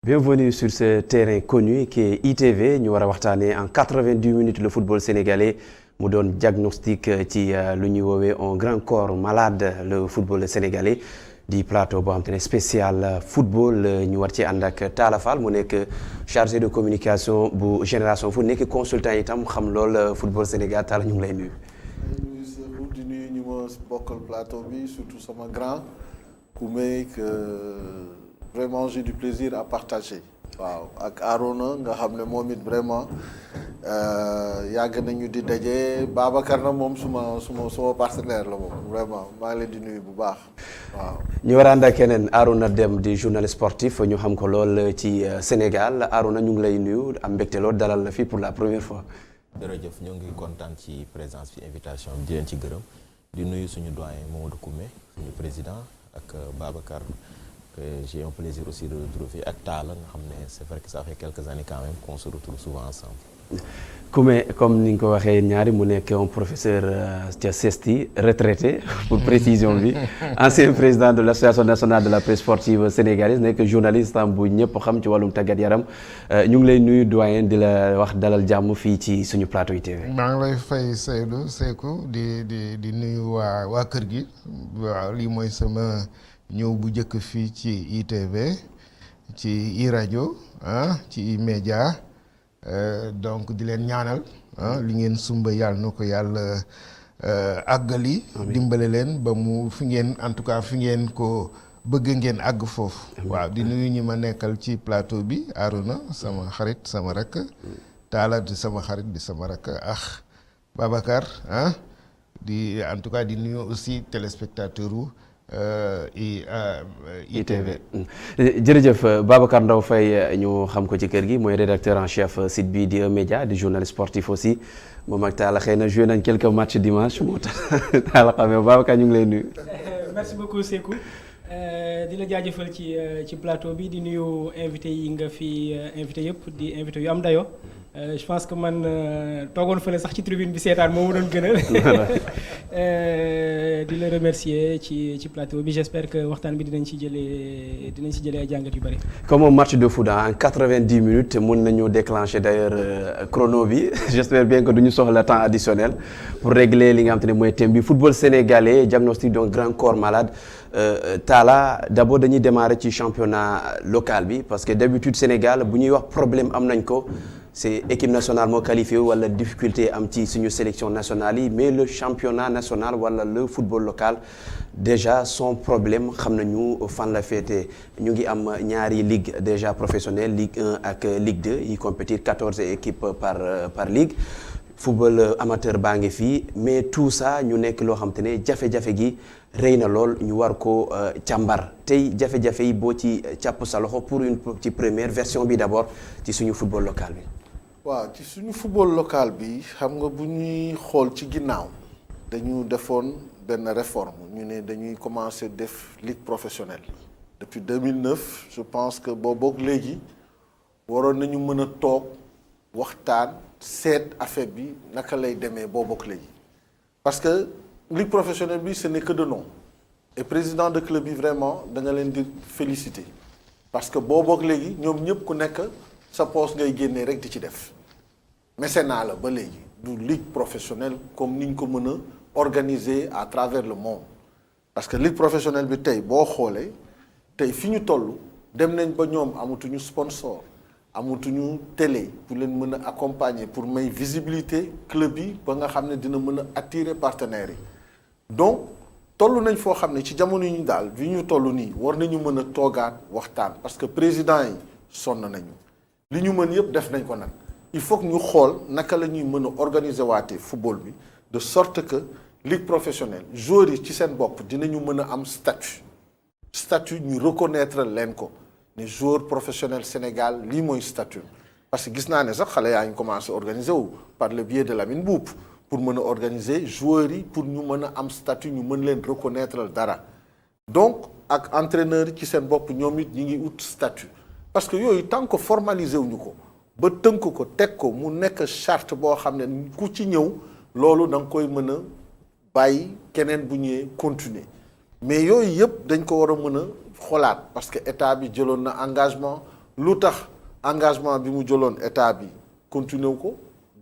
Bienvenue sur ce terrain connu qui est ITV ñu war a waxtaanee en 90 minutes le football sénégalais mu doon diagnostic ci lu ñuy woowee un grand corps malade le football sénégalais di plateau boo xam te ne spécial football ñu war ci ànd ak Talla Fall mu nekk chargé de communication bu Génération Foot nekk consultant itam xam lool football Sénégal Talla ñu ngi lay nuyu. di nuyu ñu ma bokkal plateau bi surtout sama grand Koumé que vraiment j'ai du plaisir à partager. waaw ak Arona nga xam ne moom it vraiment yàgg nañu di daje Babacar na moom suma partenaire la moom vraiment maa ngi leen di nuyu bu baax waaw. ñu war a ànd ak keneen Arona Deme di journaliste sportif ñu xam ko lool ci Sénégal Arona ñu ngi lay nuyu am mbégte lool dalal la fii pour la première fois. jërëjëf ñoo ngi kontaan ci présence bi invitation bi di leen ci gërëm di nuyu suñu doyen Mamadou Koumé suñu président ak Babacar. J'ai un plaisir aussi de le retrouver ak Talla nga xam ne c'est vrai que ça fait quelques années quand même qu'on se retrouve souvent ensemble. Koumé comme ni nga ko waxee ñaari mu nekk un professeur ca CESTI retraité pour précision bi ancien président de l'association nationale de la presse sportive sénégalaise nekk journaliste am bu ñëpp xam ci wàllum tàggat yaram ñu ngi lay nuyu doyen di la wax dalal jàmm fii ci suñu plateau ITV. maa ngi lay fay Seydou di nuyu waa kër gi waaw lii mooy sama. ñëw bu njëkk fii ci ITV ci iRadio ci iMédia donc di leen ñaanal li ngeen sumba yàlla na ko yàlla àggali dimbale leen ba mu fi ngeen en tout cas fi ngeen ko bëgg ngeen àgg foofu waaw di nuyu ñi ma nekkal ci plateau bi Arona sama xarit sama rakk Talla di sama xarit di sama rakk Babacar di en tout cas di nuyu aussi téléspectateur u ITV jërëjëf Babacar Ndaw Faye ñu xam ko ci kër gi mooy rédacteur en chef site bi di média di journaliste sportif aussi moom ak Talla xëy na joué nañ quelques matchs dimanche moo tax Talla xamee Babacar ñu ngi lay nuyu. merci beaucoup Sékou di la jaajëfal ci plateau bi di nuyu invité yi nga fi invité yëpp di invité yu am dayo je pense que man toogoon fële sax ci tribune bi seetaan moo ma doon gënal di la remercier ci plateau bi j'espère que waxtaan bi dinañ ci jëlee ay jàngat yu bari. comme un match de foot en 90 minutes mën nañu déclencher d'ailleurs chrono bi j'espère bien que duñu soxla temps additionnel pour régler li nga xam te ne mooy thème bi football sénégalais diagnostic d'un grand corps malade. Talla d'abord dañuy démarrer ci championnat local bi parce que d'habitude Sénégal bu ñuy wax problème am nañ ko c'est équipe nationale moo qualifié wala difficulté am ci suñu sélection nationale yi mais le championnat national wala le football local déjà son problème xam nañu fan la féete ñu ngi am ñaari ligue déjà professionnelle Ligue 1 ak Ligue 2 yi compétir 14 équipes par ligue football amateur baa ngi fii mais tout ça ñu nekk loo xam te ne jafe-jafe gi rëy na lool ñu war ko càmbar tey jafe-jafe yi boo ci càpp sa loxo pour ci première version bi d'abord ci suñu football local bi. waaw ci suñu football local bi xam nga bu ñuy xool ci ginnaaw dañu defoon benn réforme ñu ne dañuy commencer def ligue professionnelle depuis 2009 je pense que booboog léegi waroon nañu mën a toog waxtaan seet affaire bi naka lay demee booboog léegi parce que ligue professionnelle bi ce n'est que de nom et président de club bi vraiment da nga leen di féliciter parce que booboog léegi ñoom ñëpp ku nekk sa poche ngay génnee rek di ci def mécénat la ba léegi du ligue professionnelle comme ni ñu ko mën a organiser à travers le monde parce que ligue professionnelle bi tey boo xoolee tey fi ñu toll dem nañ ba ñoom amatuñu sponsor amatuñu télé pour leen mën a accompagner pour may visibilité club yi ba nga xam ne dina mën a attirer partenaires yi donc toll nañ foo xam ne ci jamono yi ñu daal bi ñu toll nii war nañu mën a toogaat waxtaan parce que président yi sonn nañu li ñu mën yëpp def nañ ko nag il faut que ñu xool naka la ñuy mën a organiser waatee football bi de sorte que ligue professionnelle joueurs yi ci seen bopp dinañu mën a am statut ñu reconnaître leen ko ne joueur professionnel Sénégal lii mooy statut parce que gis naa ne sax xale yaa ngi commencé organiser wu par le biais de Lamine Mboup pour mën a organiser joueurs yi pour ñu mën a am statut ñu mën leen reconnaître dara donc ak entraîneurs yi ci seen bopp ñoom it ñi ngi ut statut parce que yooyu tant que formaliser wuñu ko ba tënk ko teg ko mu nekk charte boo xam ne ku ci ñëw loolu da nga koy mën a bàyyi keneen bu ñëwee continuer mais yooyu yëpp dañ ko war a mën a xoolaat parce que état bi jëloon na engagement lu tax engagement bi mu jëloon état bi continuer wu ko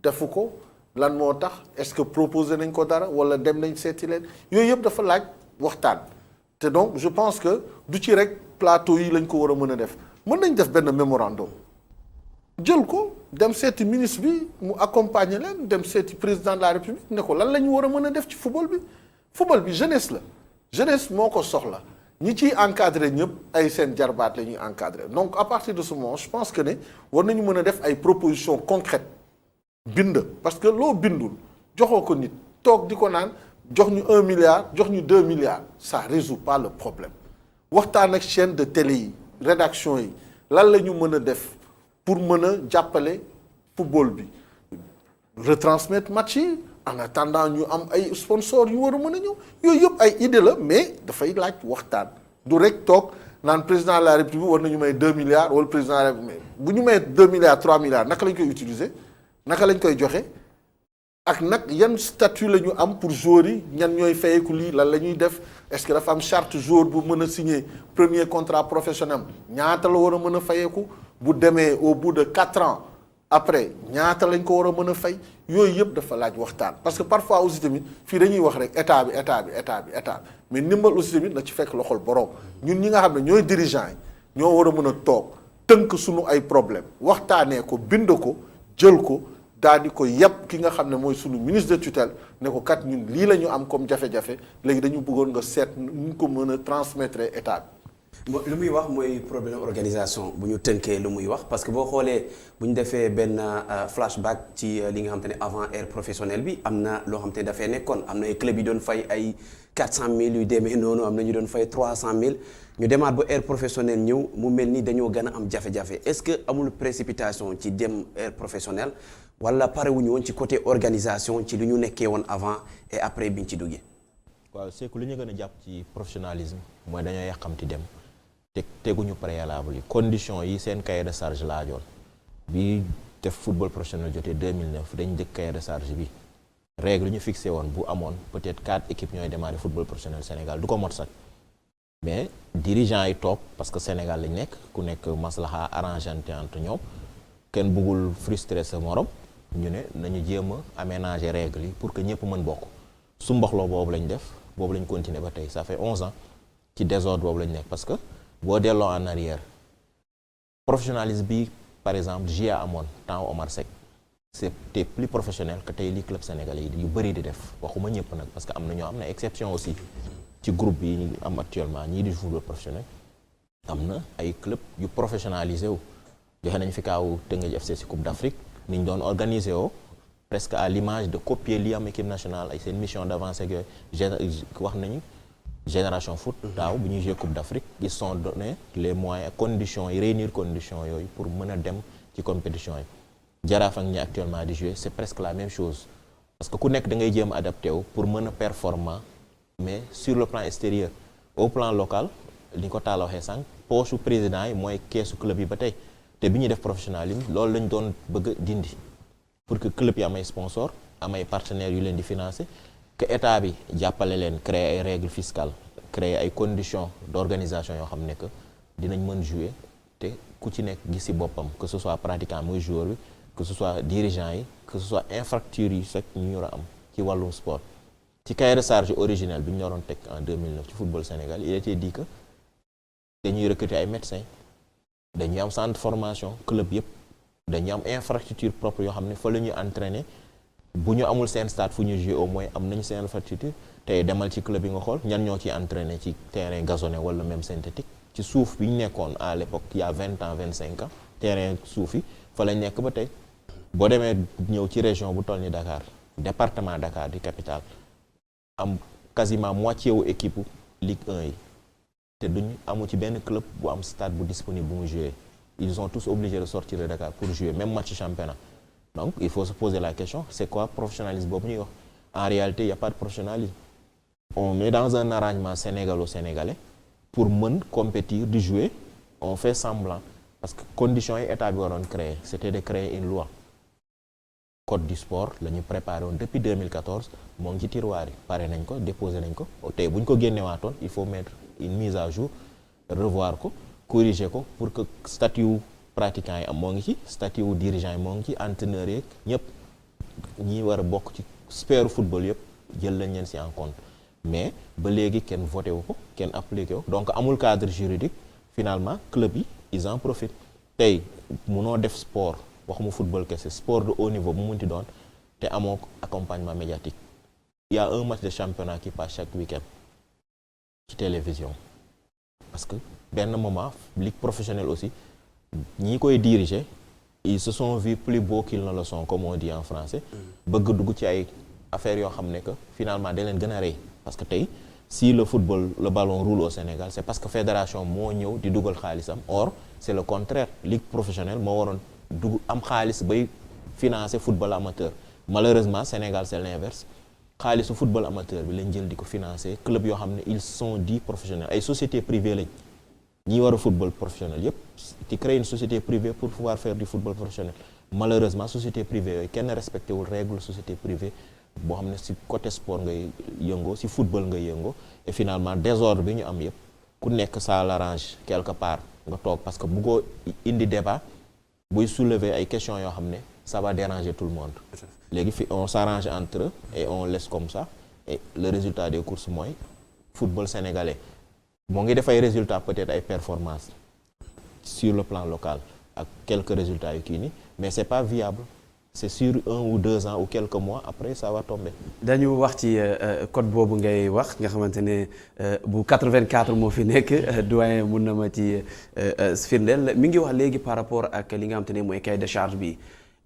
defu ko lan moo tax est-ce que proposé nañ ko dara wala dem nañ seeti leen yooyu yëpp dafa laaj waxtaan te donc je pense que du ci rek plateau yi lañ ko war a mën a def mën nañ def benn mémorandum jël ko dem seeti ministre bi mu accompagner leen dem seeti président de la république ne ko lan la ñu war a mën a def ci football bi jeunesse la jeunesse moo ko soxla ñi ciy encadré ñëpp ay seen jarbaat la ñuy encadré donc à partir de ce moment je pense que ne war nañu mën a def ay propositions concrètes bind parce que loo bindul joxoo ko nit toog di ko naan jox ñu 1 milliard jox ñu 2 milliards ça résout pas le problème waxtaan ak chaîne de télé yi rédaction yi lan la ñu mën a def pour mën a jàppale football bi retransmettre match yi en attendant ñu am ay sponsors yu war a mën a ñëw yooyu yëpp ay idée la mais dafay laaj waxtaan du rek toog naan président de la république war nañu may 2 milliards wala président de la république bu ñu may 2 milliards 3 milliards naka lañ koy utiliser naka lañ koy joxe ak nag yan statut la ñu am pour joueurs yi ñan ñooy fayeeku lii lan la ñuy def est-ce que dafa am charte joueur bu mën a signer premier contrat professionnel ñaata la war a mën a fayeeku bu demee au bout de 4 ans après ñaata lañ ko war a mën a fay yooyu yëpp dafa laaj waxtaan parce que parfois aussi tamit fii dañuy wax rek état bi mais ndimbal aussi tamit na ci fekk loxol borom ñun ñi nga xam ne ñooy dirigeants yi ñoo war a mën a toog tënk suñu ay problème waxtaanee ko bind ko jël ko daal di ko yàpp ki nga xam ne mooy suñu ministre de tutelle ne ko kat ñun lii la ñu am comme jafe-jafe léegi dañu bëggoon nga seet ñu ko mën a transmettre état bi. lu muy wax mooy problème organisation bu ñu tënkee lu muy wax parce que boo xoolee bu ñu defee benn flashback ci li nga xam te ne avant ère professionnelle bi am na loo xam te ne dafay nekkoon am na ay club yi doon fay ay 400000 yu demee noonu am na ñu doon fay 300000 ñu demaat ba ère professionnelle ñëw mu mel ni dañoo gën a am jafe-jafe est-ce que amul précipitation ci dem ère professionnelle wala pare wuñu woon ci côté organisation ci li ñu nekkee woon avant et après biñ ci duggee. waaw c'est que li ñu gën a jàpp ci professionnalisme mooy dañoo yàqamti dem. teguñu préalable yi conditions yi seen cahier de charge laajoon bi def football professionnel jotee 2009 dañ njëkk cahier de charge bi règle ñu fixé woon bu amoon peut-être 4 équipes ñooy démarrer football professionnel Sénégal du ko mot sax mais dirigeants yi toog parce que Sénégal lañ nekk ku nekk maslaha arrangeante entre ñoom kenn bëggul frustrer sa morom ñu ne nañu jéem a aménager règle yi pour que ñëpp mën bokk su mboxloo boobu lañ def boobu lañ continuer ba tey ça fait 11 ans ci désordre boobu lañ nekk parce que boo delloo en arrière professionnalisme bi par exemple GIA amoon temps Omar Seck c'était plus professionnel que tey li club sénégalais yi yu bëri di def waxuma ñëpp nag parce que am na ñoo am na exception aussi ci groupe bi ñu am actuellement ñii di football professionnel am na ay club yu professionnalisé wu joxe nañ fi kaaw Teungueth FC ci Coupe d'Afrique ni ñu doon organisé woo presque à l'image de copier li am équipe nationale ay seen mission d'avancée ak yooyu wax nañu Génération Foot daaw bu ñuy jouer Coupe d'Afrique ils sont donné les moyens conditions yi réunir conditions yooyu pour mën a dem ci compétition yi Jaraaf ak ñi actuellement di jouer c'est presque la même chose parce que ku nekk da ngay jéem a adapté wu pour mën a performant mais sur le plan extérieur au plan local li ñu ko taala waxee sànq poche président yi mooy keesu club yi ba tey te bi ñuy def professionnalisme loolu lañ doon bëgg a dindi pour que club yi am ay sponsors am ay partenaires yu leen di financer que état bi jàppale leen créer ay règles fiscales créer ay conditions d'organisation yoo xam ne que dinañ mën jouer te ku ci nekk gis ci boppam que ce soit pratiquant muy joueur bi que ce soit dirigeant yi que ce soit infrastructure yi sax ñu war a am ci wàllum sport ci cahier de charge originel bi ñu waroon teg en 2009 ci football Sénégal il était dit que dañuy recruter ay médecins dañuy am centre de formation club yëpp dañuy am infrastructure propre yoo xam ne fa la ñuy entraîner bu ñu amul seen stade fu ñu jouer au moins am nañu seen infrastructure tey demal ci club yi nga xool ñan ñoo ciy entraîner ci terrain gazonné wala même synthétique ci suuf bi ñu nekkoon à l'époque il y a 20 ans 25 ans terrain suuf yi fa lañ nekk ba tey boo demee ñëw ci région bu toll ni Dakar département Dakar di capitale am quasiment moitié wu équipe Ligue 1 yi te duñu amu ci benn club bu am stade bu disponible bu mu jouer ils sont tous obligés de sortir de Dakar pour jouer même match championnat donc il faut se poser la question c'est quoi professionnalisme boobu ñuy wax en réalité il y a pas de professionnalisme on est dans un arrangement sénégalo-sénégalais pour mën compétir di jouer on fait semblant parce que conditions yi état bi waroon créer c'était de créer une loi code du sport la ñu préparé woon depuis 2014 moo ngi ci tiroir yi pare nañ ko déposé nañ ko tey bu ñu ko génnewaatoon il faut mettre une mise à jour revoir ko corriger ko pour que statut pratiquants yi am moo ngi ci statut wu dirigeant yi moo ngi ci entraîneurs yeeg ñëpp ñi war a bokk ci sphère football yëpp jël lañ leen ci en compte mais ba léegi kenn voté wu ko kenn appliqué wu donc amul cadre juridique finalement club yi ils en profitent tey munoo def sport waxuma football kese sport de haut niveau bu munti doon te amoo accompagnement médiatique il y a un match de championnat qui passe chaque week-end ci télévision parce que benn moment ligue professionnelle aussi ñi koy diriger ils se sont vus plus beaux qu'ils ne le sont comme on dit en français bëgg dugg ci ay affaires yoo xam ne que finalement da leen gën a rëy parce que tey si le football le ballon roule au Sénégal c'est parce que fédération moo ñëw di dugal xaalisam or c'est le contraire ligue professionnelle moo waroon dugg am xaalis bay financer football amateur malheureusement Sénégal c'est l'inverse xaalisu football amateur bi lañ jël di ko financer club yoo xam ne ils sont dits professionnels ay sociétés privées lañ ñi war a football professionnel yépp qui créent une société privée pour pouvoir faire du football professionnel malheureusement société privée yooyu kenn respecté wul règle société privée boo xam ne ci côté sport ngay yëngoo ci football ngay yëngoo et finalement désordre bi ñu am yépp ku nekk ça l'arrange quelque part nga toog parce que bëggoo indi débat buy soulever ay questions yoo xam ne ça va déranger tout le monde léegi fi on s'arrange entre eux et on laisse comme ça et le résultat des courses mooy football sénégalais moo ngi def ay résultats peut-être ay performances sur le plan local ak quelques résultats yu kii nii mais c'est pas viable c'est sur 1 ou 2 ans ou quelques mois après ça va tomber. dañu wax ci code boobu ngay wax nga xamante ne bu 84 moo fi nekk doyen mun na ma ci firndeel mi ngi wax léegi par rapport ak li nga xamante ne mooy cahier de charge bi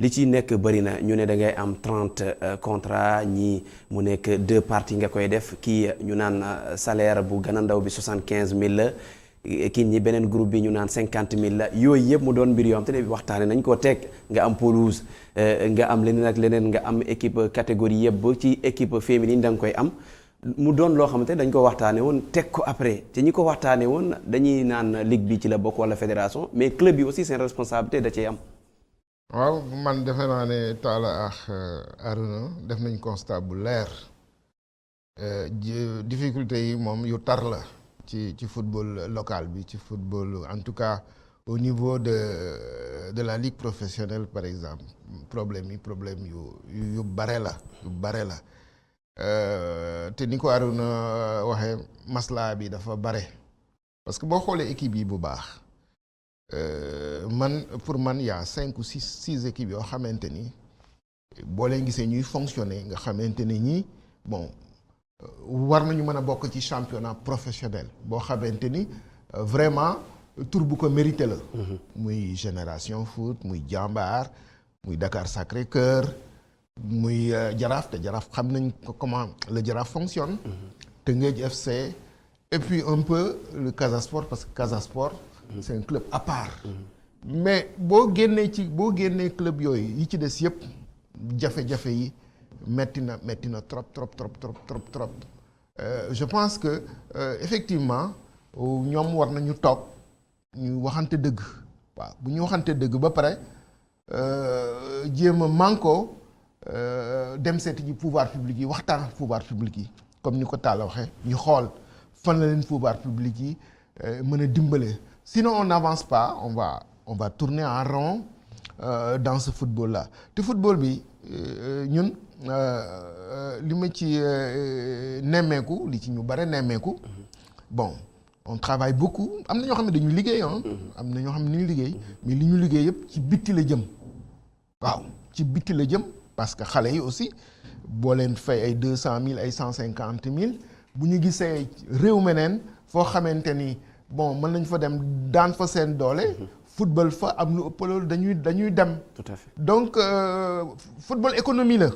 li ci nekk bëri na ñu ne da ngay am 30 contrats ñii mu nekk 2 parties nga koy def kii ñu naan salaire bu gën a ndaw bi 75 000 la kii ñi beneen groupe bi ñu naan 50 000 la yooyu yëpp mu doon mbir yoo xam te ne waxtaane nañ koo teg nga am pelouse nga am leneen ak leneen nga am équipe catégorie yëpp ba ci équipe féminine da nga koy am mu doon loo xamante ne dañ ko waxtaane woon teg ko après te ñi ko waxtaane woon dañuy naan ligue bi ci la bokk wala fédération mais club yi aussi seen responsabilité da cee am. waaw man defe naa ne Talla ak Arouna def nañ constat bu leer difficulté yi moom yu tar la ci football local bi ci football en tout cas au niveau de la ligue professionnelle par exemple problème yu bare la te ni ko Arouna waxee maslaa bi dafa bare parce que boo xoolee équipe yi bu baax pour man y a 5 ou 6 équipes yoo xamante ni boo leen gisee ñuy fonctionner nga xamante ne ñi bon war nañu mën a bokk ci championnat professionnel boo xamante ni vraiment tur bu ko mérité la. muy Génération Foot muy Jambar muy Dakar Sacré-Cœur muy Jaraaf te Jaraaf xam nañ ko comment le Jaraaf fonctionne. Teungueth FC et puis un peu le Casa Sport parce que Casa Sport. c'est un club à part. mais boo génnee club yooyu yi ci des yëpp jafe-jafe yi metti na trop. Je pense que effectivement ñoom war nañu toog ñu waxante dëgg waaw bu ñu waxante dëgg ba pare jéem a manko dem seeti ji pouvoir public yi waxtaan ak pouvoir public yi comme ni ko Talla waxee ñu xool fan la leen pouvoir public yi mën a dimbale. Sinon on n'avance pas on va tourner en rond dans ce football là te football bi ñun li ma ci nemmeeku li ci ñu bare nemmeeku bon on travaille beaucoup am na ñoo xam ne dañuy liggéey am na ñoo xam ne dañuy liggéey mais li ñu liggéey yëpp ci bitti la jëm waaw ci bitti la jëm parce que xale yi aussi boo leen fay ay 200 000 ay 150 000 bu ñu gisee réew meneen foo xamante ni bon mën nañ fa dem daan fa seen doole. football fa am lu ëpp loolu dañuy dem. tout à fait donc football économie la.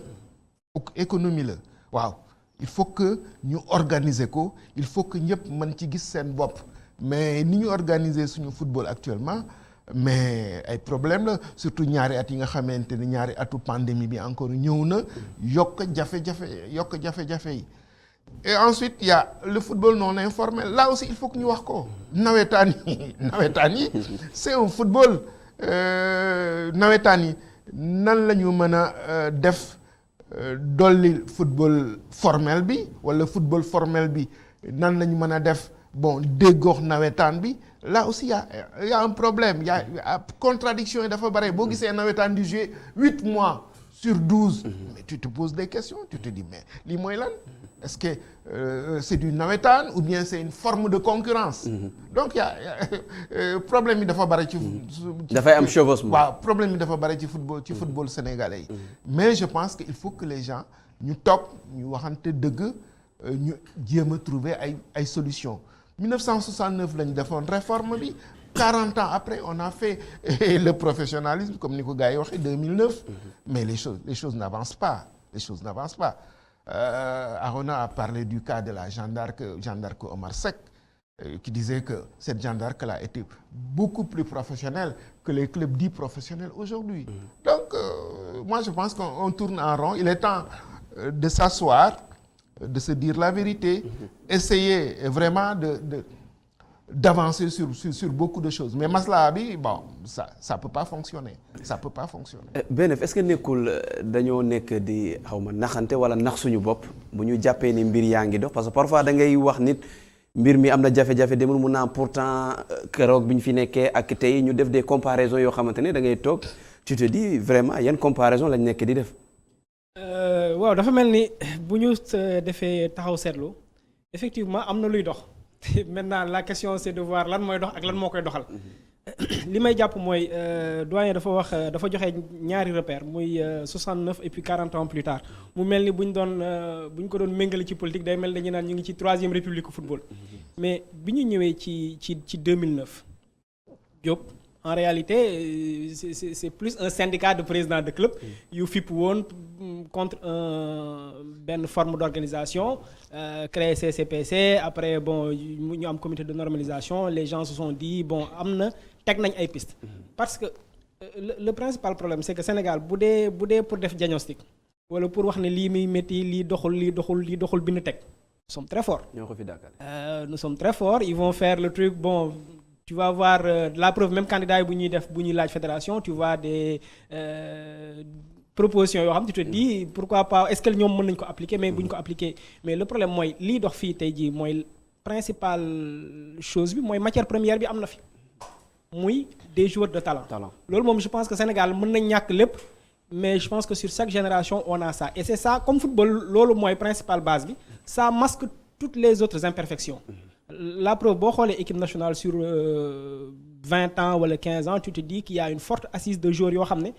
waaw il faut que ñu organiser ko il faut que ñëpp mën ci gis seen bopp mais ni ñu organiser suñu football actuellement mais ay problème la surtout ñaari at yi nga xamante ni ñaari atu pandémie bi encore ñëw na yokk jafe-jafe yi. Et ensuite il y a le football non informel là aussi il faut que ñu wax ko nawetaan yi c'est un football nawetaan yi nan la ñu mën a def dolli football formel bi wala football formel bi nan la ñu mën a def bon déggoo nawetaan bi là aussi il y a un problème il y a contradiction yi dafa bare boo gisee nawetaan di jouer 8 mois sur 12 mais tu te poses des questions tu te dis mais lii mooy lan est-ce que c'est du nawetaan ou bien c'est une forme de concurrence donc y a problème yi dafa bare ci dafay am chevauchement. waaw problème yi dafa bare ci football sénégalais yi mais je pense que il faut que les gens ñu toog ñu waxante dëgg ñu jéem a trouver ay solutions 1969 lañu defoon réforme bi 40 ans après on a fait le professionnalisme comme ni ko gars yi waxee 2009 mais les choses n'avancent pas Arona a parlé du cas de la Jeanne d'Arc Omar Seck qui disait que cette Jeanne d'Arc là était beaucoup plus professionnelle que les clubs dits professionnels aujourd'hui donc moi je pense qu'on tourne en rond il est temps de s'asseoir de se dire la vérité essayer vraiment d'avancer sur beaucoup de choses mais maslaa bi bon ça peut pas fonctionner Benef est-ce que nekkul dañoo nekk di xawma naxante wala nax suñu bopp bu ñu jàppee ni mbir yaa ngi dox parce que parfois da ngay wax nit mbir mi am na jafe-jafe demul mun naa pourtant keroog bi ñu fi nekkee ak tey ñu def des comparaisons yoo xamante ne da ngay toog tu te dis vraiment yan comparaison lañ nekk di def. waaw dafa mel ni bu ñu defee taxaw seetlu effectivement am na luy dox maintenant la question c'est de voir lan mooy dox ak lan moo koy doxal li may jàpp mooy doyen dafa joxe ñaari repère muy 69 et puis 40 ans plus tard mu mel ni bu ñu ko doon méngale ci politique day mel dañu naan ñu ngi ci 3e république football mais bi ñu ñëwee ci 2009 Diop en réalité c'est plus un syndicat de présidents de club yu fipp woon contre benn forme d'organisation créé CCPC après bon ñu am comité de normalisation les gens se sont dit bon am na teg nañ ay pistes parce que le principal problème c'est que Sénégal bu dee pour def diagnostic wala pour wax ne lii muy métti lii doxul bi ñu teg nous sommes très forts. ñoo ko fi Dakar. Nous sommes très forts ils vont faire le truc bon. Tu vas voir la preuve même candidat yi bu ñuy laaj fédération tu vois des propositions yoo xam tu te dis pourquoi pas est-ce que ñoom mën nañu ko appliquer mais bu ñu ko appliquer mais le problème mooy lii dox fii tey jii mooy principale chose bi mooy matière première bi am na fi muy des joueurs de talent. loolu moom je pense que Sénégal mën nañ ñàkk lépp mais je pense que sur chaque génération on a ça et c'est ça comme football loolu mooy principale base bi ça masque toutes les autres imperfections. La preuve boo xoolee équipe nationale sur 20 ans wala 15 ans tu te dis qu'il y a une forte assise de joueurs yoo xam ne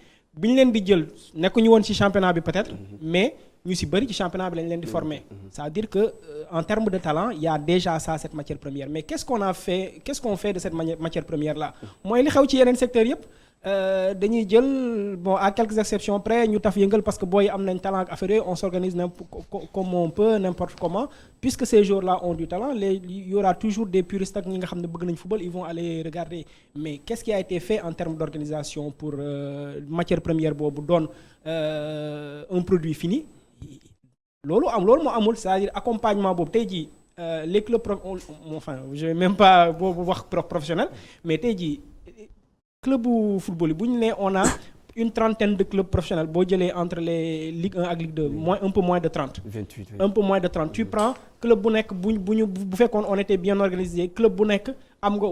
bi ñu leen di jël nekkuñu woon ci championnat bi peut-être mais ñu ci bëri ci championnat bi lañ leen di former ça veut dire que en termes de talent il y a déjà ça cette matière première mais qu'est-ce qu'on fait de cette matière première là mooy li xew ci yeneen secteurs yëpp dañuy jël bon à quelques exceptions près ñu taf yëngal parce que booy am nañ talent ak affaire yooyu on s'organise comme on peut n'importe comment puisque ces joueurs-là ont du talent il y aura toujours des puristes ak ñi nga xam ne bëgg nañ football ils vont aller regarder mais qu'est-ce qui a été fait en termes d'organisation pour matière première boobu doon un produit fini loolu moo amul c'est-à-dire accompagnement boobu tey jii les clubs enfin je vais même pas boobu wax professionnel mais tey jii club bu football yi bu ñu nee on a une trentaine de clubs professionnels boo jëlee entre les Ligue 1 ak Ligue 2 un peu moins de 30. 28 un peu moins de 30 tu prends club bu nekk bu fekkoon on était bien organisé club bu nekk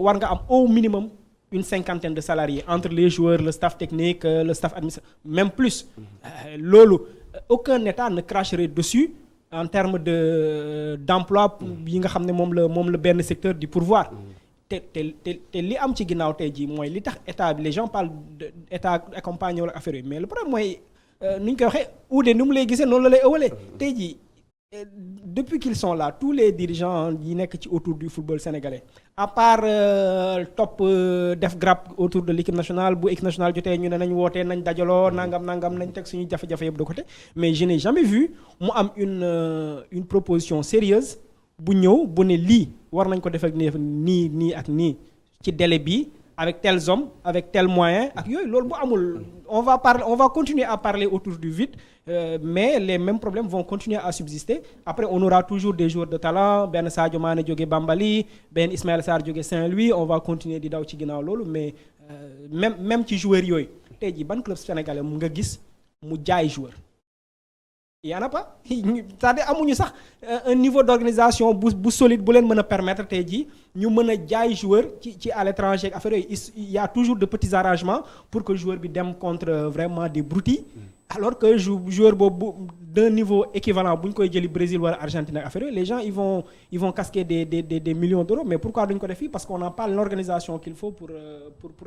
war nga am au minimum une 50aine de salariés entre les joueurs le staff technique le staff administratif même plus. loolu aucun État ne cracherait dessus en termes d'emploi yi nga xam ne moom la benn secteur di pourvoir. te li am ci ginnaaw tey jii mooy li tax état bi les gens parlent d'état accompagné wala affaire yi mais le problème mooy nu ñu koy waxee uude ni mu lay gisee noonu la lay ëwalee tey jii depuis qu'ils sont là tous les dirigeants yi nekk ci autour du football sénégalais à part topp def grappe autour de l'équipe nationale bu équipe nationale jotee ñu ne nañ wootee nañ dajaloo nangam nañ teg suñu jafe-jafe yëpp de côté mais je n'ai jamais vu mu am une proposition sérieuse bu ñëw bu ne lii war nañ ko def ak nii ak nii ci délai bi avec tels hommes avec tels moyens ak yooyu loolu bu amul on va continuer à parler autour du vide mais les mêmes problèmes vont continuer à subsister après on aura toujours des joueurs de talent benn Sadio Mané jóge Bambali benn Ismaël Sarr jóge Saint-Louis on va continuer di daw ci ginnaaw loolu mais même ci joueurs yooyu tey jii ban club sénégalais mu nga gis mu jaay joueur il y en a pas c'est-à-dire amuñu sax un niveau d'organisation bu solide bu leen mën a permettre tey jii ñu mën a jaay joueur ci à l'étranger ak affaire yooyu il y a toujours de petits arrangements pour que joueur bi dem contre vraiment des broutilles alors que joueur boobu d'un niveau équivalent bu ñu koy jëli Brésil wala Argentine ak affaire yooyu les gens ils vont casquer des millions d'euros mais pourquoi duñ ko def fii parce qu'on n'a pas l'organisation qu'il faut pour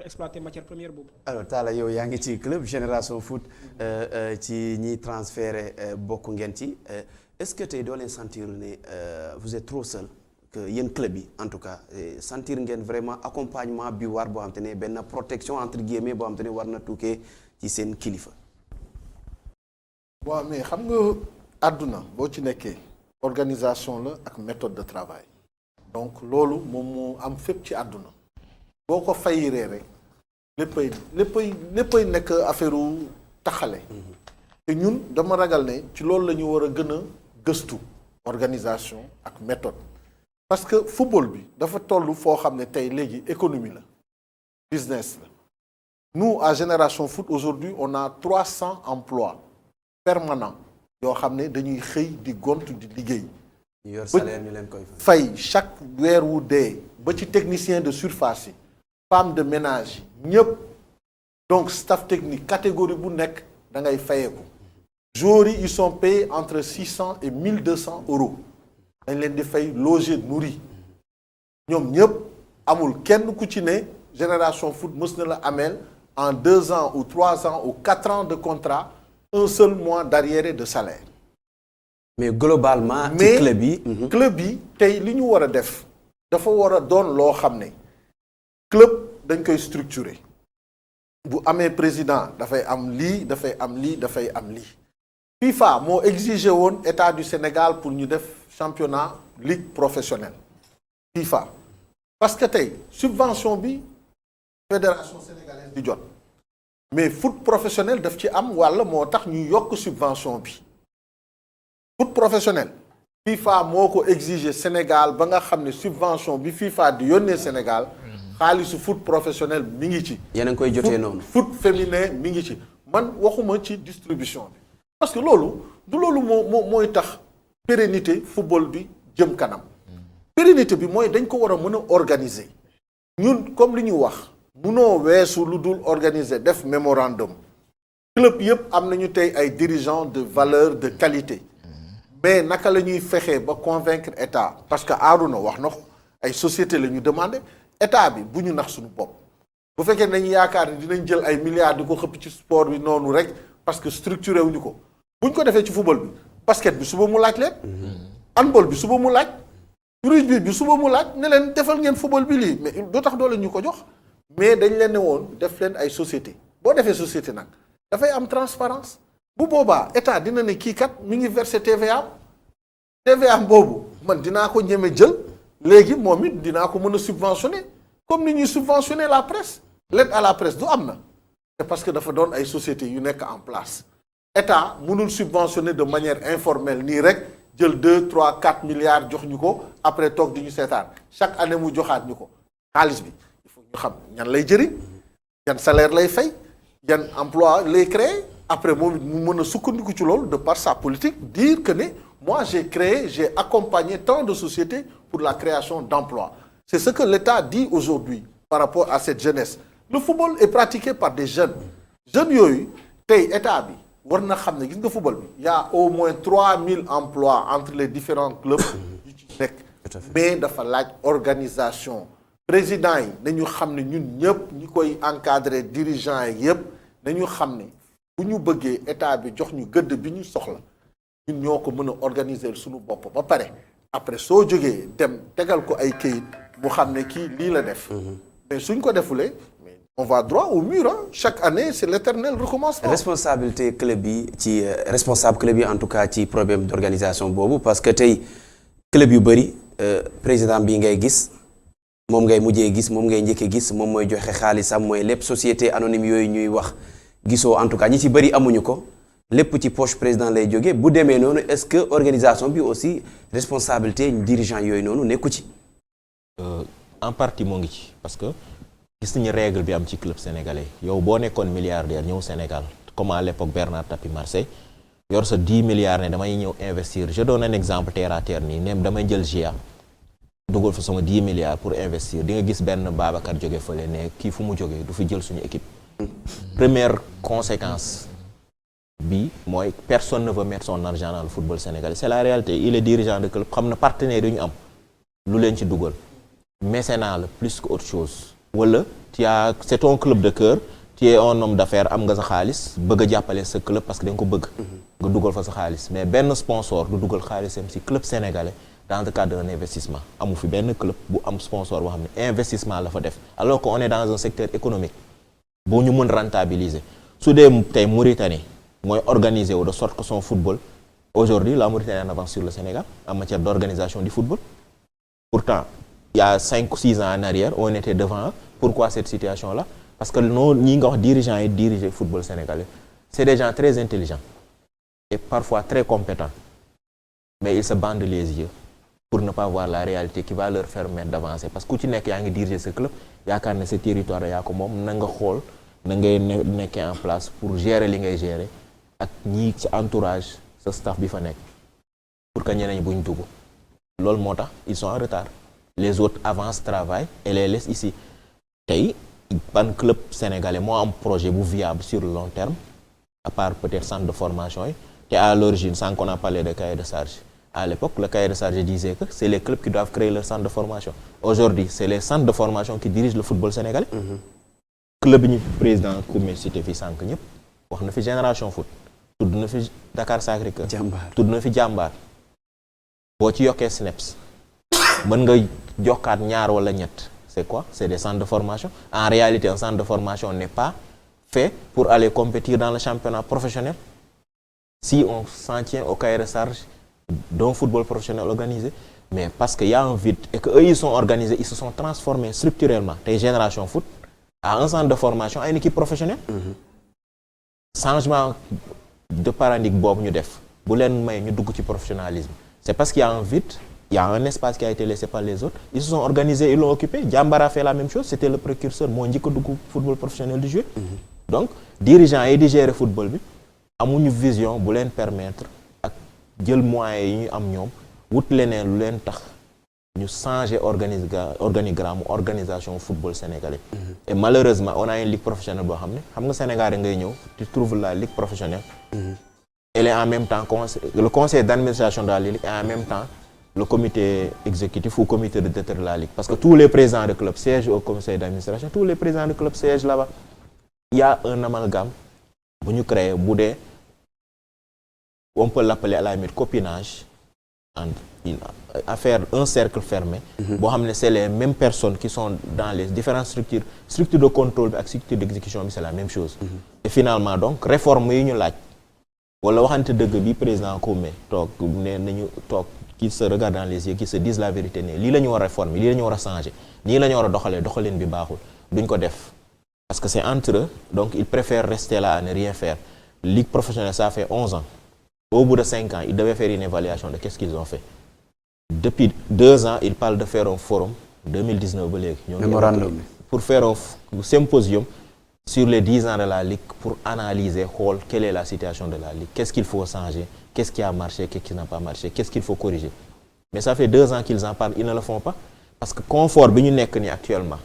exploiter matière première boobu. alors Talla yow yaa ngi ci club Génération Foot ci ñiy transféré bokk ngeen ci est-ce que tey doo leen sentir ne vous êtes trop seul que yéen club yi en tout cas sentir ngeen vraiment accompagnement bi war boo xam te ne benn protection entre guillemets boo xam te ne war na tukkee ci seen kilifa. waaw mais xam nga àdduna boo ci nekkee organisation la ak méthode de travail donc loolu moom moo am fépp ci àdduna boo ko fayiree rek léppay nekk affaire u taxale te ñun dama ragal ne ci loolu la ñu war a gën a gëstu organisation ak méthode parce que football bi dafa toll foo xam ne tey léegi économie la business la nous à Génération Foot aujourd'hui on a 300 emplois permanent yoo xam ne dañuy xëy di gont di liggéey. ñu yor salaire ñu leen koy fay chaque weer wu dee ba ci technicien de surface yi femme de ménage yi ñëpp donc staff technique catégorie bu nekk da ngay fayeeku. joueurs yi ils sont payés entre 600 et 1200 euros dañ leen di fay loger nourri ñoom ñëpp amul kenn ku ci ne Génération Foot mës na la ameel en 2 ans ou 3 ans ou 4 ans de contrat. Un seul mois d'arriéré de salaire. mais globalement. ci club yi club yi tey li ñu war a def dafa war a doon loo xam ne club dañ koy structurer bu amee président dafay am lii dafay am lii dafay am lii. FIFA moo exigé woon état du Sénégal pour ñu def championnat ligue professionnelle FIFA parce que tey subvention bi fédération sénégalaise di jot. mais foot professionnel daf ci am walla moo tax ñu yokk subvention bi foot professionnel FIFA moo ko exiger Sénégal ba nga xam ne subvention bi FIFA di yónnee Sénégal xaalisu foot professionnel mi ngi ci. yéen a ngi koy jotee noonu. foot féminin mi ngi ci man waxuma ci distribution bi parce que loolu du loolu mooy tax pérennité football bi jëm kanam pérennité bi mooy dañ ko war a mën a organiser ñun comme li ñu wax. munoo weesu lu dul organiser def mémorandum club yëpp am nañu tey ay dirigeants de valeur de qualité mais naka la ñuy fexee ba convaincre état parce que Arouna wax na ko ay société la ñu demandé état bi bu ñu nax suñu bopp bu fekkee nañu yaakaar ni dinañ jël ay milliards di ko xëpp ci sport bi noonu rek parce que structuré wuñu ko bu ñu ko defee ci football bi basket bi suba mu laaj leen handball bi suba mu laaj rugby bi suba mu laaj ne leen defal ngeen football bi lii mais doo tax doole ñu ko jox mais dañ leen ne woon def leen ay société boo defee société nag dafay am transparence bu boobaa état dina ne kii kat mi ngi verser TVA boobu man dinaa ko ñeme jël léegi moom it dinaa ko mën a subventionner comme ni ñuy subventionner la presse l'aide à la presse du am na c'est parce que dafa doon ay sociétés yu nekk en place état mënul subventionner de manière informelle nii rek jël 2 3 4 milliards jox ñu ko après toog di ñu seetaan chaque année mu joxaat ñu ko xaalis bi xam ñan lay jëriñ yan salaire lay fay yan emploi lay créer après moom it mu mën a sukkandiku ci loolu de par sa politique dire que ne moi j'ai accompagné tant de sociétés pour la création d'emplois c'est ce que l'État dit aujourd'hui par rapport à cette jeunesse le football est pratiqué par des jeunes yooyu tey état bi war na xam ne gis nga football bi y a au moins 3000 emplois entre les différents clubs yu ci nekk mais dafa laaj organisation président yi nañu xam ne ñun ñëpp ñi koy encadrer dirigeants yi yëpp nañu xam ne bu ñu bëggee état bi jox ñu gëdd bi ñu soxla ñun ñoo ko mën a organiser suñu bopp ba pare après soo jógee dem tegal ko ay këyit mu xam ne kii lii la def mais suñ ko defulee mais on va droit au mur chaque année c'est l'éternel recommencement. responsabilité club yi ci responsable club yi en tout cas ci problème d'organisation boobu parce que tey club yu bëri président bi ngay gis moom ngay mujjee gis moom ngay njëkkee gis moom mooy joxe xaalisam mooy lépp société anonyme yooyu ñuy wax gisoo en tout cas ñi ci bëri amuñu ko lépp ci poche président lay jógee bu demee noonu est-ce que organisation bi aussi responsabilité dirigeant yooyu noonu nekku ci. en partie moo ngi ci parce que gis nañu règle bi am ci club sénégalais yow boo nekkoon milliardaire ñëw Sénégal comme à l'époque Bernard Tapie Marseille yor sa 10 milliards ne damay ñëw investir je donne un exemple terre à terre nii ne damay jël GIA dugal fa sama 10 milliards pour investir di nga gis benn Babacar jóge fële ne kii fu mu jógee du fi jël suñu équipe. Première conséquence bi mooy personne ne veut mettre son argent dans le football sénégalais c'est la réalité il est dirigeant de club xam na partenaires yu ñu am lu leen ci dugal mécénat la plus que autre chose. wala c'est ton club de cœur tu es un homme d'affaires am nga sa xaalis bëgg a jàppale sa club parce que da nga ko bëgg. nga dugal fa sa xaalis mais benn sponsor du dugal xaalisam ci club sénégalais dans le cadre d'un investissement amu fi benn club bu am sponsor boo xam ne investissement la fa def alors qu'on est dans un secteur économique boo ñu mën rentabiliser su dee tey Mauritanie mooy organiser wu de sorte que son football aujourd'hui la Mauritanie en avance sur le Sénégal en matière d'organisation du football pourtant il y a 5 ou 6 ans en arrière on était devant. Pourquoi cette situation-là? Parce que ñi nga wax dirigeants yi diriger football sénégalais c'est des gens très intelligents et parfois très compétents mais ils se bandent les yeux pour ne pas voir la réalité qui va leur permettre d'avancer parce que ku ci nekk yaa ngi diriger sa club yaakaar ne sa territoire yaa ko moom na nga xool na ngay nekkee en place pour gérer li ngay gérer ak ñi ci entourage sa staff bi fa nekk pour que ñeneen ñi buñ dugg loolu moo tax ils sont en retard les autres avancent travaillent et les laissent ici tey ban club sénégalais moo am projet bu viable sur le long terme à part peut-être centre de formation yi te à l'origine sans qu'on a parlé de cahier de charge à l'époque le cahier de charge disait que c'est les clubs qui doivent créer leur centre de formation aujourd'hui c'est les centres de formation qui dirigent le football sénégalais. club yi ñu président Koumé cité fi sànq ñëpp wax na fi Génération Foot tudd na fi Dakar Sacré-Cœur tudd na fi Jàmbaar boo ci yokkee SNEPS mën nga jokkaat ñaar wala ñett. C'est quoi? C'est des centres de formation. En réalité, un centre de formation n'est pas fait pour aller compétir dans le championnat professionnel. Si on s'en tient au cahier de charge d'un football professionnel organisé, mais parce qu'il y a un vide et qu'eux, ils sont organisés, ils se sont transformés structurellement. Tey Génération Foot à un centre de formation, à une équipe professionnelle. Changement de paradigme boobu ñu def bu leen may ñu dugg ci professionnalisme. C'est parce qu'il y a un vide. Il y a un espace qui a été laissé par les autres. Ils se sont organisés, ils l'ont occupé. Diambar a fait la même chose. C'était le précurseur moo njëkk a dugg football professionnel du jouer. Donc dirigeants yi di gérer football bi amuñu vision bu leen permettre ak jël moyens yi ñu am ñoom wut leneen lu leen tax ñu changer organigramme organisation football sénégalais. Et malheureusement on a une ligue professionnelle boo xam nga Sénégal rek ngay ñëw tu trouves la ligue professionnelle. Elle est en même temps le conseil d'administration de la ligue est en même temps le comité exécutif ou comité de tête de la ligue parce que tous les présidents de club siègent au conseil d'administration tous les présidents de club siègent là-bas. Il y a un amalgame bu ñu créé bu dee on peut l'appeler à la limite copinage entre affaire un cercle fermé. boo xam ne c'est les mêmes personnes qui sont dans les différentes structures de contrôle bi ak structure d'exécution bi c'est la même chose. Et finalement donc réforme yi ñu laaj wala waxante dëgg bi président Koumé toog ne nañu toog. Qui se regardent dans les yeux qui se disent la vérité ne lii la ñu war a réformer lii la ñu war a changer nii la ñu war a doxaleen bi baaxul duñ ko def parce que c'est entre eux donc ils préfèrent rester là à ne rien faire. Ligue professionnelle ça fait 11 ans au bout de 5 ans ils devaient faire une évaluation de qu'est-ce qu'ils ont fait depuis 2 ans ils parlent de faire un forum 2019 ba léegi mémorandum pour faire un symposium sur les 10 ans de la Ligue pour analyser xool quelle est la situation de la Ligue qu'est-ce qu'il faut changer qu'est-ce qui a marché qu'est-ce qui n'a pas marché qu'est-ce qu'il faut corriger mais ça fait 2 ans qu'ils en parlent ils ne le font pas parce que confort bi ñu nekk ni actuellement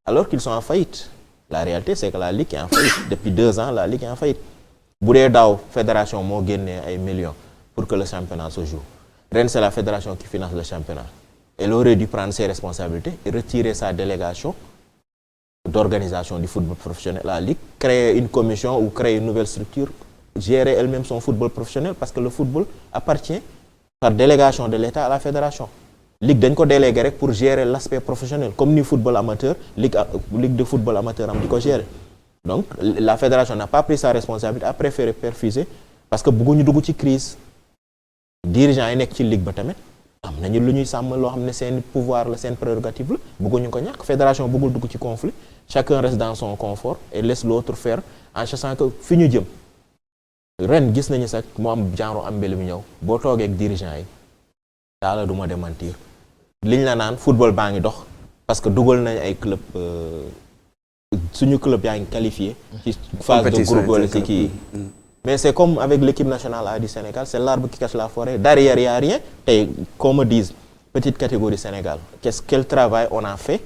alors qu'ils sont en faillite la réalité c'est que la Ligue est en faillite depuis 2 ans la Ligue est en faillite bu dee daaw fédération moo génnee ay millions pour que le championnat se joue ren c'est la fédération qui finance le championnat elle aurait dû prendre ses responsabilités et retirer sa délégation d'organisation du football professionnel à la Ligue, créer une commission ou créer une nouvelle structure, gérer elle-même son football professionnel parce que le football appartient par délégation de l'État à la fédération. Ligue dañ ko délégué rek pour gérer l'aspect professionnel comme ni football amateur, ligue de football amateur am di ko gérer. Donc la fédération n'a pas pris sa responsabilité, a préféré perfuser parce que bëgguñu dugg ci crise. Dirigeants yi nekk ci ligue ba tamit am nañu lu ñuy sàmm loo xam ne seen pouvoir la seen prérogative la bëgguñu ko ñàkk fédération bëggul dugg ci conflit chacun reste dans son confort et laisse l'autre faire en sachant que fi ñu jëm ren gis nañu sax mu am genre ambel mi ñëw boo toogee ak dirigeants yi daala du ma démentir liñ la naan football baa ngi dox parce que dugal nañ ay club suñu club yaa ngi qualifié ci phase de groupe wala ci kii mais c'est comme avec l'équipe nationale A du Sénégal, c'est l'arbre qui cache la forêt. Derrière, il n'y a rien. Et qu'on me dise, petite catégorie Sénégal, quel travail on a fait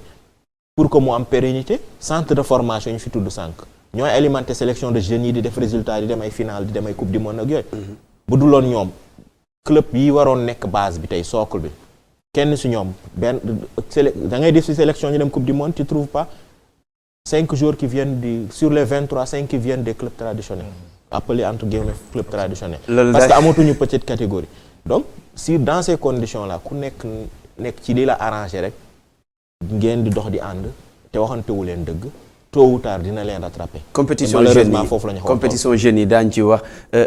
pour que moi en pérennité, centre de formation, il fait tout de 5. Nous avons alimenté sélection de jeunes, des résultats, des finales, des coupe du monde. Bu dul woon ñoom club yi waroon nekk base bi tey socle bi kenn si ñoom benn da ngay def si sélection ñu dem coupe du monde tu trouves pas 5 joueurs qui viennent sur les 23 5 qui viennent des clubs traditionnels appelés entre guillemets clubs traditionnels parce que amatuñu petite catégorie donc si dans ces conditions là ku nekk ci li la arrangé rek ngeen di dox di ànd te waxantewu leen dëgg tôt ou tard dina leen rattraper. compétition jeunes yi daañu ci wax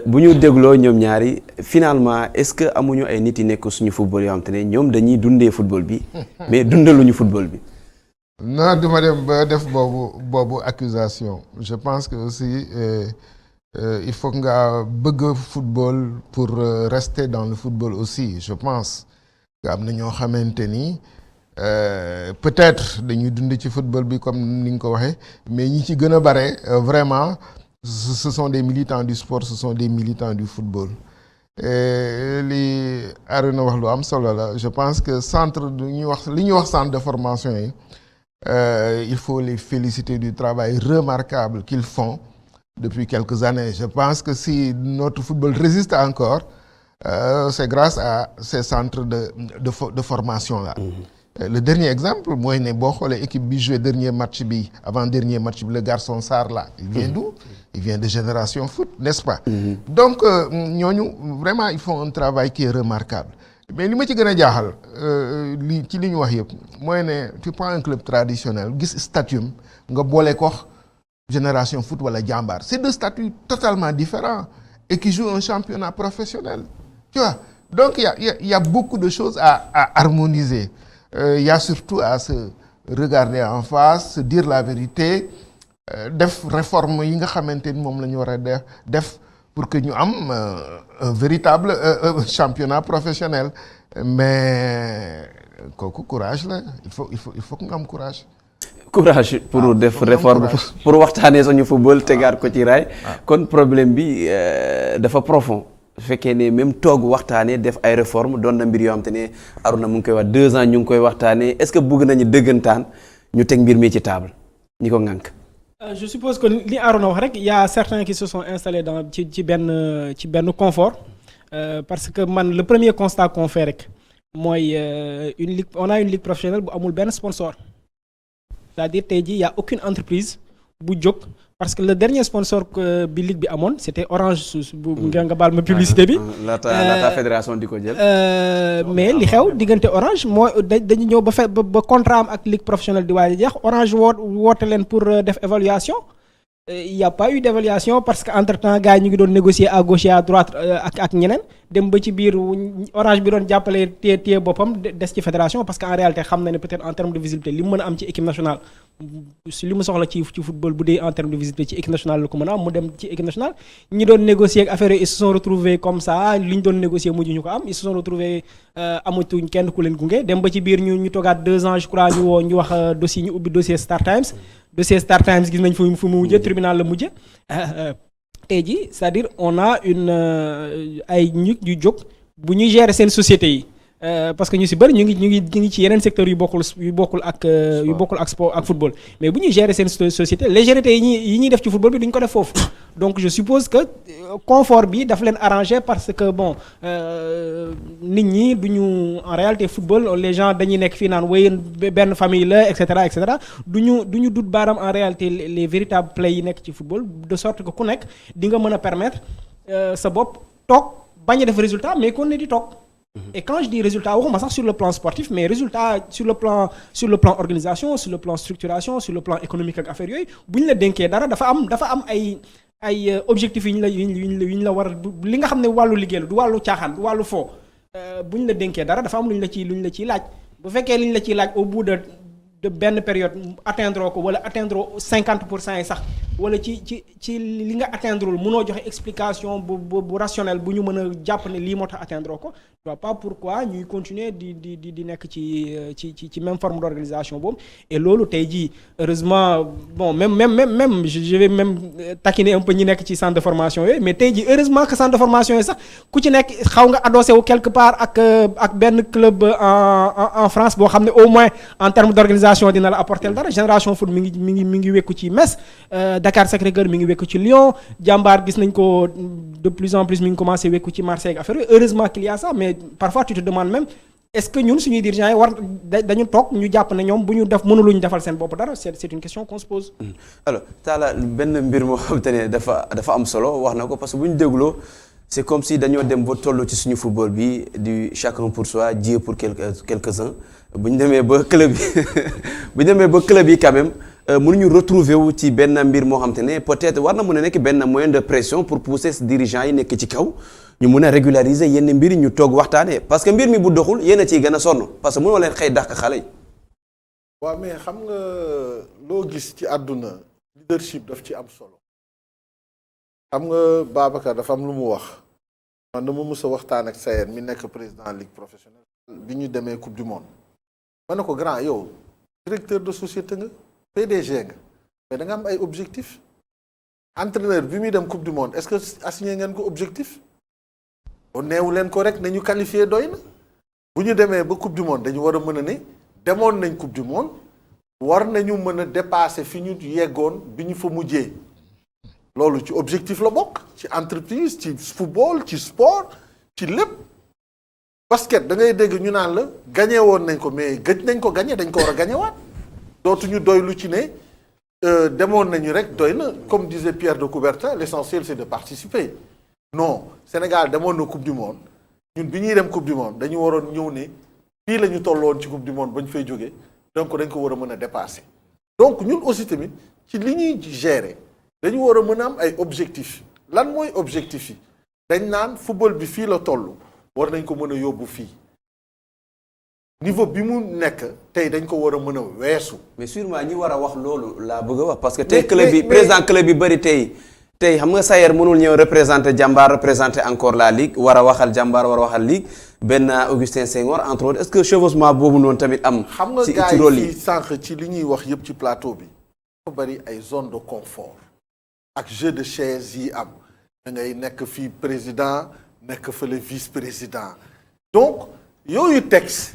bu ñu dégloo ñoom ñaari finalement est-ce que amuñu ay nit yi nekk suñu football yoo xam te ne ñoom dañuy dundee football bi mais dundaluñu football bi. non duma dem ba def boobu accusation je pense que aussi il faut nga bëgg football pour rester dans le football aussi je pense que am na ñoo xamante ni. Peut-être dañuy dund ci football bi comme ni nga ko waxee mais ñi ci gën a bare vraiment ce sont des militants du sport ce sont des militants du football li Arona wax lu am solo la je pense que centre li ñuy wax centre de formation yi il faut les féliciter du travail remarquable qu'ils font depuis quelques années je pense que si notre football résiste encore c'est grâce à ces centres de formation là. Le dernier exemple mooy ne boo xoolee équipe bi joué dernier match bi avant dernier match bi le garçon Sarr là il vient d'où? Il vient de Génération Foot, n'est-ce pas? Donc ñooñu vraiment ils font un travail qui est remarquable mais li ma ci gën a jaaxal li ñu wax yëpp mooy ne tu prends un club traditionnel gis statut nga boole ko Génération Foot wala Jambar c'est deux statuts totalement différents et qui jouent un championnat professionnel tu vois donc il y a beaucoup de choses à harmoniser. Il y a surtout à se regarder en face se dire la vérité def réforme yi nga xamante ni moom la ñu war a def pour que ñu am un véritable championnat professionnel mais kooku courage la il faut que nga am courage. courage pour def réforme pour waxtaanee suñu football tegaat ko ci raay. kon problème bi dafa profond. su fekkee ne même toog waxtaanee def ay réformes doon na mbir yoo xam te ne Arona mu ngi koy wax 2 ans ñu ngi koy waxtaanee est-ce que bëgg nañu dëggantaan ñu teg mbir mi ci table ñi ko ŋànk. je suppose que li Arona wax rek y a certains qui se sont installés dans ci benn confort parce que man le premier constat qu'on fait rek mooy on a une ligue professionnelle bu amul benn sponsor c'est-à-dire tey jii y a aucune entreprise bu jóg. Parce que le dernier sponsor bi ligue bi amoon c'était Orange bu nga baal ma publicité bi. laata fédération di ko jël. mais li xew diggante Orange mooy dañu ñëw ba contrat am ak ligue professionnelle di waaj a jeex Orange woote leen pour def évaluation. Il y a pas eu d'évaluation parce que entre-temps gars yi ñu ngi doon négocier à gauche et à droite ak ñeneen dem ba ci biir Orange bi doon jàppale téye boppam des ci fédération parce que en réalité xam na ne peut-être en termes de visibilité li mu mën a am ci équipe nationale si li mu soxla ci football bu dee en termes de visibilité ci équipe nationale la ko mën a am mu dem ci équipe nationale ñi doon négocier ak affaire yi ils se sont retrouvés comme ça li ñu doon négocier mujj ñu ko am ils se sont retrouvés amatuñ kenn ku leen gunge dem ba ci biir ñu toogaat 2 ans je crois ñu wax dossier ñu ubbi dossier Star Times dossier Star Times gis nañ fu mu mujjee tribunal la mujjee tey jii c'est-à-dire on a ay ñu jóg bu ñuy gérer seen société yi parce que ñu si bëri ñu ngi ci yeneen secteurs yu bokkul ak sport ak football mais bu ñuy gérer seen société légèreté yi ñuy def ci football bi duñ ko def foofu donc je suppose que confort bi daf leen arranger parce que bon nit ñi duñu en réalité football les gens dañuy nekk fii naan wéy benn famille la et cetera duñu dut baaram en réalité les véritables play yi nekk ci football de sorte que ku nekk di nga mën a permettre sa bopp toog bañ a def résultat mais kon ne di toog. Et quand je dis résultat waxuma sax sur le plan sportif mais résultat sur le plan organisation sur le plan structuration sur le plan économique ak affaire yooyu bu ñu la dénkee dara dafa am ay objectifs yu ñu la war a li nga xam ne wàllu liggéey la du wàllu caaxaan du wàllu foo bu ñu la dénkee dara dafa am lu ñu la ciy laaj bu fekkee li ñu la ciy laaj au bout de benn période atteindre ko wala atteindre 50% yi sax wala ci li nga atteindreul mënoo joxe explication bu rationnel bu ñu mën a jàpp ne lii moo tax atteindre ko je vois pas pourquoi ñuy continuer di nekk ci même forme d'organisation boobu et loolu tey jii heureusement bon même je vais même taquiner un peu ñi nekk ci centre de formation yooyu mais tey jii heureusement que centre de formation yooyu sax ku ci nekk xaw nga adossé wu quelque part ak benn club en France boo xam ne au moins en termes d'organisation dina la apporter dara Génération Foot mi ngi wekku ci Metz Dakar Sacré-Cœur mi ngi wekku ci Lyon Jambaar gis nañ ko de plus en plus mi ngi commencé wekku ci Marseille ak affaire yooyu heureusement qu'il y a ça mais parfois tu te demandes même est-ce que ñun suñuy dirigeants yi war dañu toog ñu jàpp ne ñoom bu ñu def mënuluñu defal seen bopp dara c'est une question qu'on se pose. alors Talla benn mbir moo xam te ne dafa am solo wax na ko parce que bu ñu dégloo c'est comme si dañoo dem ba toll ci suñu football bi du chacun pour soi Dieu pour quelques-uns bu ñu demee ba club yi quand même mënuñu retrouver wu ci benn mbir moo xam te ne peut-être war na mën a nekk benn moyen de pression pour pousser dirigeants yi nekk ci kaw. ñu mën a régulariser yenn mbir ñu toog waxtaanee parce que mbir mi bu doxul yéen a ciy gën a sonn parce que mënoo leen xëy dàq xale yi. waaw mais xam nga loo gis ci àdduna leadership daf ci am solo. xam nga Babacar dafa am lu mu wax. man dama mës a waxtaan ak Sayer mi nekk président ligue professionnelle. bi ñu demee coupe du monde. ma ne ko grand yow directeur de société nga PDG nga mais da nga am ay objectifs. entraîneur bi muy dem coupe du monde est-ce que assigné ngeen ko objectif. bon neewu leen ko rek nañu qualifié doy na bu ñu demee ba coupe du monde dañu war a mën a ne demoon nañ coupe du monde war nañu mën a dépasser fi ñu yeggoon bi ñu fa mujjee loolu ci objectif la bokk ci entreprise ci football ci sport ci lépp basket da ngay dégg ñu naan la gagné woon nañ ko mais gëj nañ ko gagné dañ ko war a gagné waat dootuñu doy lu ci ne demoon nañu rek doy na comme disait Pierre de Coubertin l'essentiel c'est de participer. non Sénégal demoon na coupe du monde ñun bi ñuy dem coupe du monde dañu waroon ñëw ne fii la ñu tolloon ci coupe du monde ba ñu fay jógee donc dañ ko war a mën a dépasser donc ñun aussi tamit ci li ñuy gérer dañu war a mën a am ay objectifs lan mooy objectifs yi dañ naan football bi fii la toll war nañ ko mën a yóbbu fii niveau bi mu nekk tey dañ ko war a mën a weesu. mais sûrement ñi war a wax loolu laa bëgg a wax parce que tey club bi président club bi bëri tey xam nga Sayer mënul ñëw représenter Jambaar représenter encore la ligue war a waxal Jambaar war a waxal ligue benn Augustin Senghor entre autres est-ce que chevauchement boobu noonu tamit am. xam nga gars yi sànq ci li ñuy wax yëpp ci plateau bi. dafa bari ay zone de confort ak jeu de chaise yi am da ngay nekk fii président nekk fële vice-président donc yooyu texte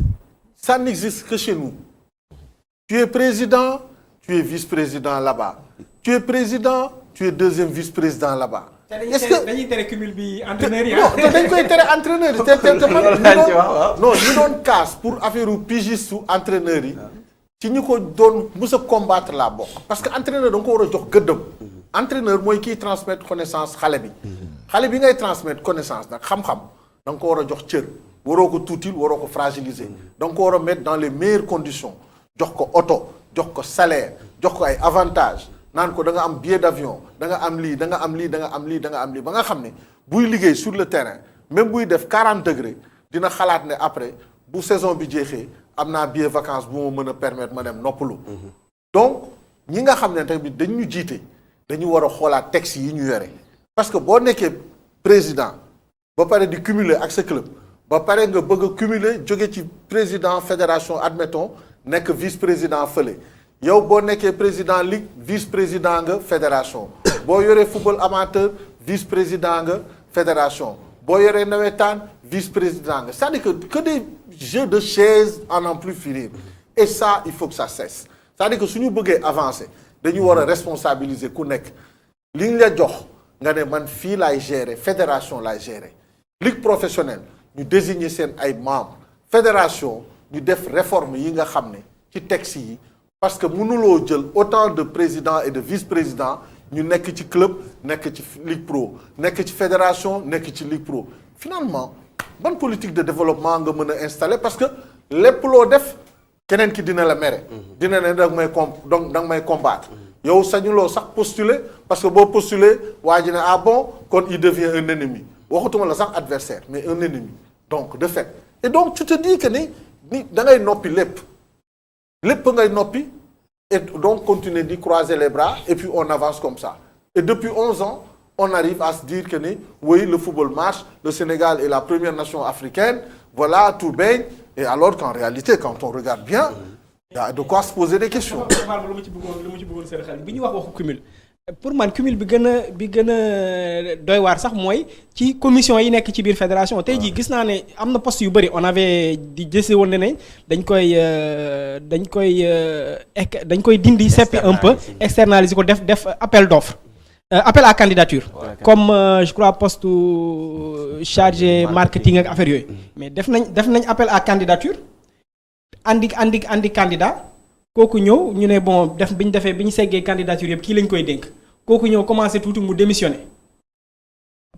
ça n'existe que chez nous tu es président tu es vice-président là-bas tu es président. tu es deuxième vice-président là-bas. est-ce que dañuy tere cumul bi entraîneur yi. non dañ koy tere entraîneur yi. te man non ñu doon casse pour affaire pigiste su entraîneur yi. ci ñu ko doon mës a combattre la bokk. parce que entraîneur da nga ko war a jox gëddëm. entraîneur mooy kiy transmettre connaissance xale bi. xale bi ngay transmettre connaissance nag xam-xam da nga ko war a jox cër. waroo ko tuutil waroo ko fragiliser. da nga ko war a mettre dans les meilleures conditions. jox ko oto jox ko salaire jox ko ay avantages. naan ko da nga am billet d'avion da nga am lii da nga am lii da nga am lii da nga am lii ba nga xam ne buy liggéey sur le terrain même buy def 40 degrés dina xalaat ne après bu saison bi jeexee am naa billet vacances bu ma mën a permettre ma dem noppalu. donc ñi nga xam ne tamit dañ ñu jiite dañu war a xoolaat texte yi ñu yore parce que boo nekkee président ba pare di cumuler ak sa club ba pare nga bëgg a cumuler jóge ci président fédération admettons nekk vice-président fële. yow boo nekkee président ligue vice-président nga fédération boo yoree football amateur vice-président nga fédération boo yoree nawetaan vice-président nga c'est-à-dire que des jeux de chaises à n'en plus finir et ça il faut que ça cesse c'est-à-dire que suñu bëggee avancer dañu war a responsabiliser ku nekk li ñu la jox nga ne man fii laay gérer fédération laay gérer ligue professionnelle ñu désigner seen ay membres fédération ñu def réforme yi nga xam ne ci texte yi parce que mënuloo jël autant de présidents et de vice-présidents ñu nekk ci club nekk ci ligue pro nekk ci fédération nekk ci ligue pro finalement ban politique de développement nga mën a installer parce que lépp loo def keneen ki dina la mere. dina ne da nga may combattre. yow sañuloo sax postuler parce que boo postuler waa ji ne ah bon kon il devient un ennemi waxutuma la sax adversaire mais un ennemi donc de fait et donc tu te dis que ni da ngay noppi lépp ngay noppi et donc continuer di croiser les bras et puis on avance comme ça et depuis 11 ans on arrive à se dire que oui, le football marche, le Sénégal est la première nation africaine, voilà, tout baigne, et alors qu'en réalité, quand on regarde bien, il y a de quoi se poser des questions. Pour man cumul bi gën a doy waar sax mooy ci commission yi nekk ci biir fédération tey jii gis naa ne am na poste yu bëri on avait di gëstu woon ne dañ koy dindi seppi un peu externaliser ko def appel d'offre appel à candidature comme je crois poste chargé marketing ak affaire yooyu mais def nañ appel à candidature andi candidat kooku ñëw ñu ne bon bi ñu seggee candidature yëpp kii lañ koy dénk kooku ñëw commencé tuuti mu démissionné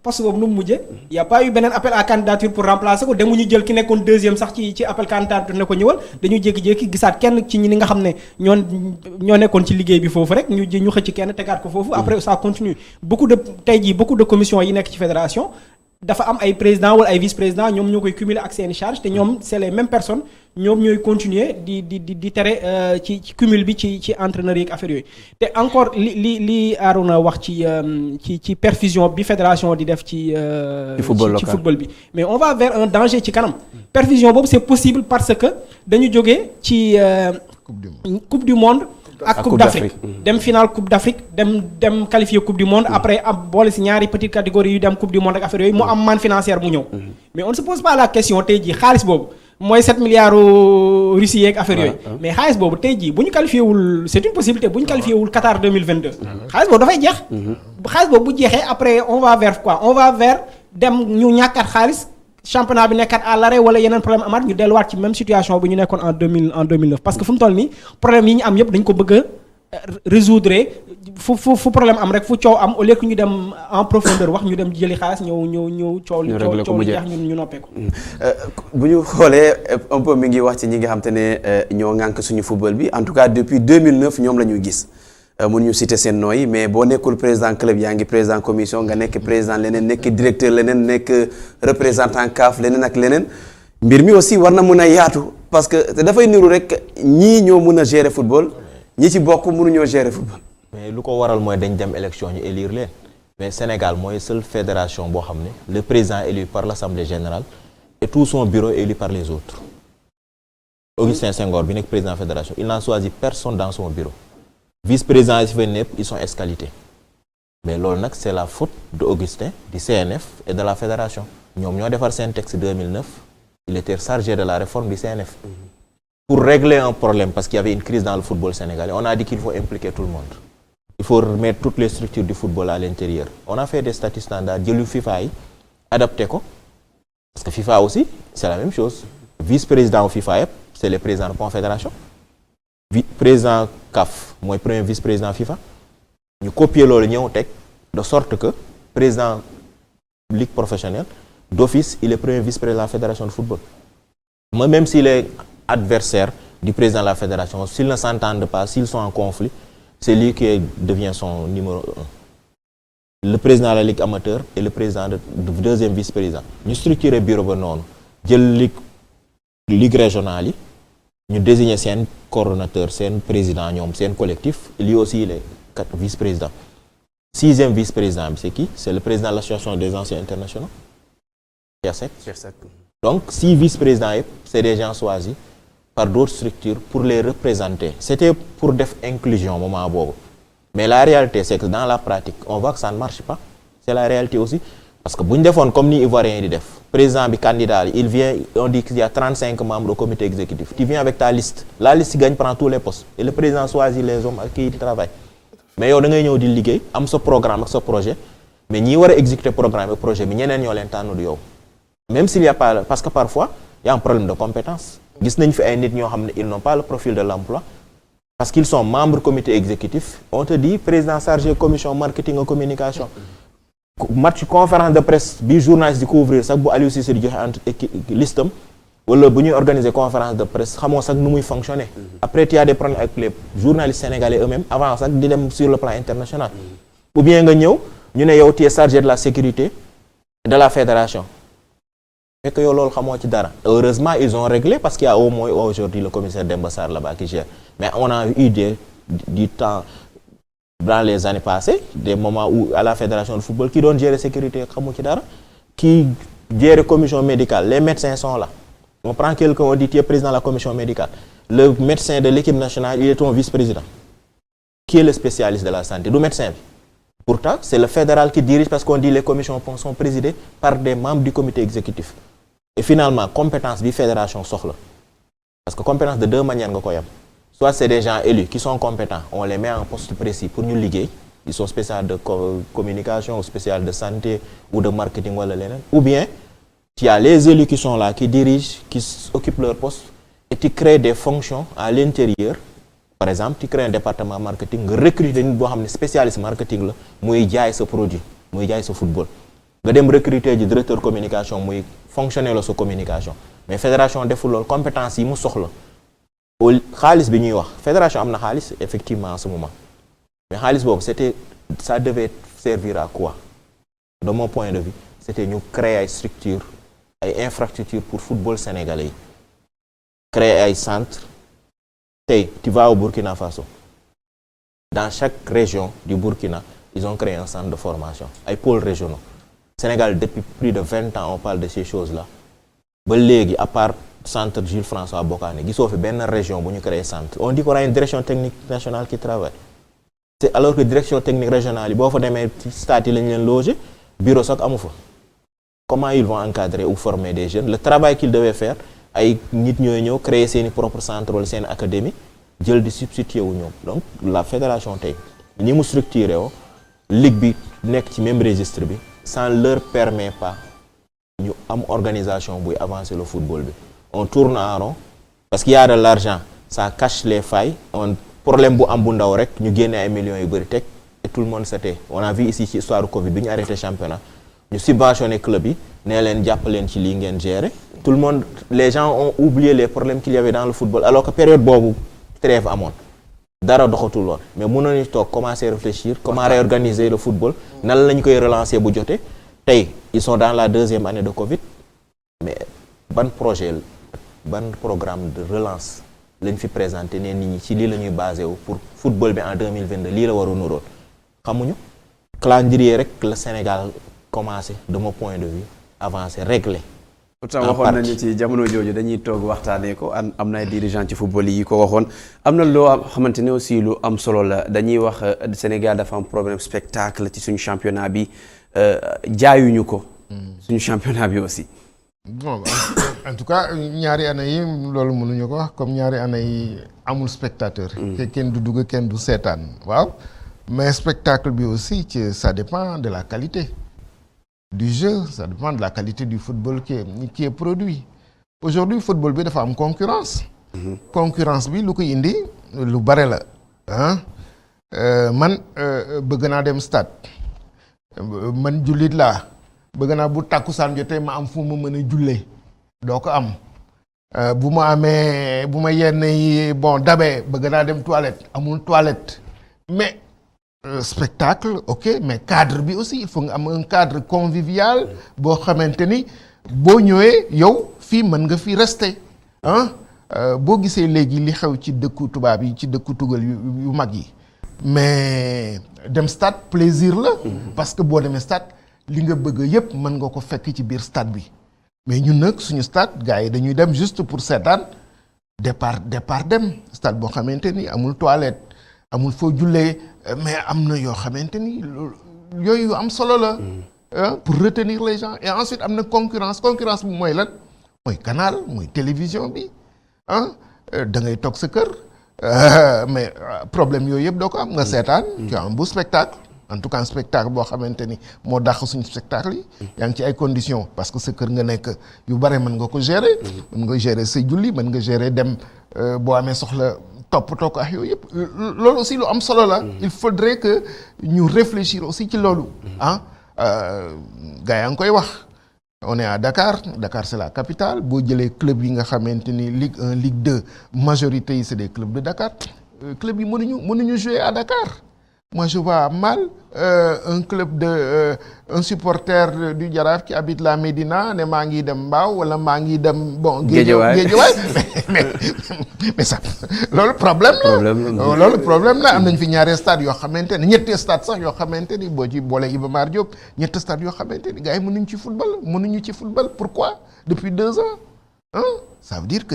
poste boobu nu mu mujjee y' a pas eu beneen appel à candidature pour remplacer ko demuñu jël ki nekkoon deuxième sax ci appel candidature ne ko ñëwal dañu jékki-jékki gisaat kenn ci ñi nga xam ne ñoo nekkoon ci liggéey bi foofu rek ñu xëcc kenn tegaat ko foofu après ça continue beaucoup de commissions yi nekk ci fédération dafa am ay président wala ay vice président ñoom ñoo koy cumuler ak seeni charge te ñoom c'est les mêmes personnes ñoom ñooy continuer di tere ci cumul bi ci entraîneurs yi ak affaire yooyu te encore li Arouna wax ci perfusion bi fédération di def ci football bi mais on va vers un danger ci kanam perfusion boobu c'est possible parce que dañu jógee ci coupe du monde ak coupe d'Afrique dem finale coupe d'Afrique dem qualifier coupe du monde après am boole si ñaari petite catégorie yu dem coupe du monde ak affaire yooyu mu am manne financière mu ñëw mais on ne se pose pas la question tey jii xaalis boobu mooy 7 milliards Russie yeeg affaire yooyu mais xaalis boobu tey jii bu ñu qualifié wul c'est une possibilité bu ñu qualifié wul Qatar 2022 xaalis boobu dafay jeex xaalis boobu bu jeexee après on va vers quoi on va vers dem ñu ñàkkaat xaalis championnat bi nekkat à l'arrêt wala yeneen problème amaat ñu delluwaat ci même situation bi ñu nekkoon en 2009 parce que fu mu toll nii problème yi ñu am yëpp dañ ko bëgg a résoudre fu problème am rek fu coow am au lieu que ñu dem en profondeur wax ñu dem jëli xaalis ñëw coow li jeex ñu noppee ko bu ñu xoolee un peu mi ngi wax ci ñi nga xam te ne ñoo ŋànk suñu football bi en tout cas depuis 2009 ñoom la ñuy gis mun ñu citer seen nooyi mais boo nekkul président club yaa ngi président commission nga nekk président leneen nekk directeur leneen nekk représentant CAF leneen ak leneen mbir mi aussi war na mun a yaatu parce que dafay niru rek ñii ñoo mun a gérer football ñi ci bokk mënuñoo gérer football. mais lu ko waral mooy dañ dem élection ñu élire leen mais Sénégal mooy seule fédération boo xam ne le président élu par l'Assemblée générale et tout son bureau élu par les autres. Augustin Senghor bi nekk président fédération il n'a choisi personne dans son bureau. vice-président yi si fa nekk ils sont escalités mais loolu nag c'est la faute de Augustin du CNF et de la fédération ñoom ñoo defar seen texte 2009 il était chargé de la réforme du CNF pour régler un problème parce qu'il y avait une crise dans le football sénégalais on a dit qu'il faut impliquer tout le monde il faut remettre toutes les structures du football à l'intérieur on a fait des statuts standards jëlu FIFA yi adapté ko parce que FIFA aussi c'est la même chose vice-président au FIFA yëpp c'est les présidents de confédération président CAF mooy premier vice-président FIFA ñu copier loolu ñëw teg de sorte que président ligue professionnelle d'office il est premier vice-président de la fédération de football même s'il est adversaire du président de la fédération s'ils ne s'entendent pas s'ils sont en conflit c'est lui qui devient son numéro 1 le président de la ligue amateur et le président de deuxième vice-président ñu structurer bureau ba noonu jël ligue régionale yi ñu désigner seen coordonnateur seen président ñoom seen collectif lui aussi il est vice-président 6e vice-président bi c'est qui c'est le président de l'association des anciens internationaux Cheikh donc 6 vice-présidents yëpp c'est des gens choisis par d'autres structures pour les représenter c'était pour def inclusion moment boobu mais la réalité c'est que dans la pratique on voit que ça ne marche pas c'est la réalité aussi parce que bu ñu defoon comme ni Ivoiriens yi di def président bi candidat il vient on dit qu'il y a 35 membres au comité exécutif tu viens avec ta liste la liste gagne prend tous les postes et le président choisit les hommes avec qui il travaille mais yow da ngay ñëw di liggéey am sa programme ak sa projet mais ñi war a exécuter programme ak projet bi ñeneen ñoo leen tànn du yow même s'il y a pas parce que parfois il y a un problème de compétence gis nañ fi ay nit ñoo xam ne ils n'ont pas le profil de l'emploi parce qu'ils sont membres comité exécutif on te dit président chargé commission marketing et communication match conférence de presse bi journaliste di couvrir sax bu Aliou Cissé di joxe entre listam wala bu ñuy organiser conférence de presse xamoo sax nu muy fonctionner après il y a des problèmes avec les journalistes sénégalais eux-mêmes avant sax di dem sur le plan international ou bien nga ñëw ñu ne yow tu es chargé de la sécurité de la fédération fekk yow loolu xamoo ci dara heureusement ils ont réglé parce qu'il y a au moins aujourd'hui le commissaire Demba Sarr là-bas qui gère mais on a eu du temps dans les années passées des moments où à la fédération de football qui doon gérer sécurité xamu ci dara qui gérer commission médicale les médecins sont là on prend quelqu'un on dit tu es président de la commission médicale le médecin de l'équipe nationale il est ton vice-président qui est le spécialiste de la santé du médecin bi pourtant c'est le fédéral qui dirige parce qu'on dit les commissions sont présidées par des membres du comité exécutif et finalement compétence bi fédération soxla parce que compétence de deux manières nga koy am soit c'est des gens élus qui sont compétents on les met en poste précis pour ñu liggéey ils sont spécialistes de communication ou spécialistes de santé ou de marketing wala leneen ou bien il y a les élus qui sont là qui dirigent qui occupent leur poste et qui créent des fonctions à l'intérieur par exemple tu crées un département marketing nga recruter nit boo xam ne spécialiste marketing la muy jaay sa produit muy jaay sa football nga dem recruter ji directeur communication muy fonctionner la sa communication mais fédération deful loolu compétence yi mu soxla xaalis bi ñuy wax fédération am na xaalis effectivement en ce moment mais xaalis boobu ça devait servir à quoi de mon point de vue c'était ñu créer ay structures ay infrastructures pour football sénégalais yi créer ay centres tey tu vas au Burkina Faso dans chaque région du Burkina ils ont créé un centre de formation ay pôles régionaux Sénégal depuis plus de 20 ans on parle de ces choses-là ba léegi à part centre Jules François Bocandé gisoo fi benn région bu ñu créé centre on dit qu'on a une direction technique nationale qui travaille c'est alors que direction technique régionale yi boo fa demee ci stade yi lañ leen loger bureau sax amu fa comment ils vont encadrer ou former des jeunes le travail qu'ils devaient faire ay nit ñooy ñëw créer seeni propre centre wala seen académie jël di substituer wu ñoom donc la fédération tey ni mu structuré woo ligue bi nekk ci même registre bi ça ne leur permet pas ñu am organisation buy avancer le football bi on tourne en rond parce qu'il y a de l'argent ça cache les failles on problème bu am bu ndaw rek ñu génne ay millions yu bëri teg et tout le monde se tait on a vu ici ci histoire Covid bi ñu arrêté championnat ñu subventionné club yi nee leen jàpp leen ci lii ngeen gérer tout le monde les gens ont oublié les problèmes qu'il y avait dans le football alors que période boobu trêve amoon dara doxatul woon mais mënoon nañu toog commencer réfléchir comment réorganiser le football nan lañu koy relancer bu jotee tey ils sont dans la deuxième année de Covid mais ban projet ban programme de relance lañ fi présenté ne nit ñi ci lii la ñuy basé wu pour football bi en 2022 lii la war a nuróol xamuñu calendrier rek le Sénégal commencé de mon point de vue avancé réglé. pourtant waxoon nañu ci jamono jooju dañuy toog waxtaanee ko am na ay dirigeants ci football yi ko waxoon am na loo xamante ne aussi lu am solo la dañuy wax Sénégal dafa am problème spectacle ci suñu championnat bi jaayuñu ko. suñu championnat bi aussi. bon en tout cas ñaari année yi loolu mënuñu ko wax comme ñaari année yi amul spectateur. kenn du dugg kenn du seetaan waaw mais spectacle bi aussi ça dépend de la qualité du jeu ça dépend de la qualité du football qui est produit aujourd'hui football bi dafa am concurrence. concurrence bi lu ko indi lu bare la ah man bëgg naa dem stade man jullit laa. bëgg naa bu tàkkusaan jotee ma am fu ma mën a jullee doo ko am bu ma yenn yi bon dabee bëgg naa dem toilette amul toilette mais spectacle ok mais cadre bi aussi il faut nga am un cadre convivial boo xamante ni boo ñëwee yow fii mën nga fi rester boo gisee léegi li xew ci dëkku tubaab yi ci dëkku tugal yu mag yi mais dem stade plaisir la parce que boo demee stade li nga bëgg yépp mën nga ko fekk ci biir stade bi mais ñun nag suñu stade gars yi dañuy dem juste pour seetaan départ dem stade boo xamante ni amul toilette amul foo jullee mais am na yoo xamante ni yooyu am solo la pour retenir les gens et ensuite am na concurrence bi mooy lan mooy canal mooy télévision bi da ngay toog sa kër mais problème yooyu yëpp doo ko am nga seetaan tu as un beau spectacle en tout cas un spectacle boo xamante ni moo dàq suñu spectacle yi yaa ngi ci ay conditions parce que sa kër nga nekk yu bare mën nga ko gérer mën nga gérer sa julli mën nga gérer dem boo amee soxla toppatoo ko ak yooyu yëpp loolu aussi lu am solo la il faudrait que ñu réfléchir aussi ci loolu gars yaa ngi koy wax on est à Dakar c'est la capitale boo jëlee club yi nga xamante ni Ligue 1 Ligue 2 majorité yi c'est des clubs de Dakar club yi mënuñu jouer à Dakar moi je vois mal un club de un supporter du Jaraaf qui habite la Médina ne maa ngi dem Mbao wala maa ngi dem bon Guédiawaye mais ça loolu problème la loolu problème la am nañ fi ñaari stade yoo xamante ne ñetti stade sax yoo xamante ni boo ci boole Iba Mar Diop ñetti stade yoo xamante ni gars yi mënuñu ci football pourquoi depuis 2 ans ça veut dire que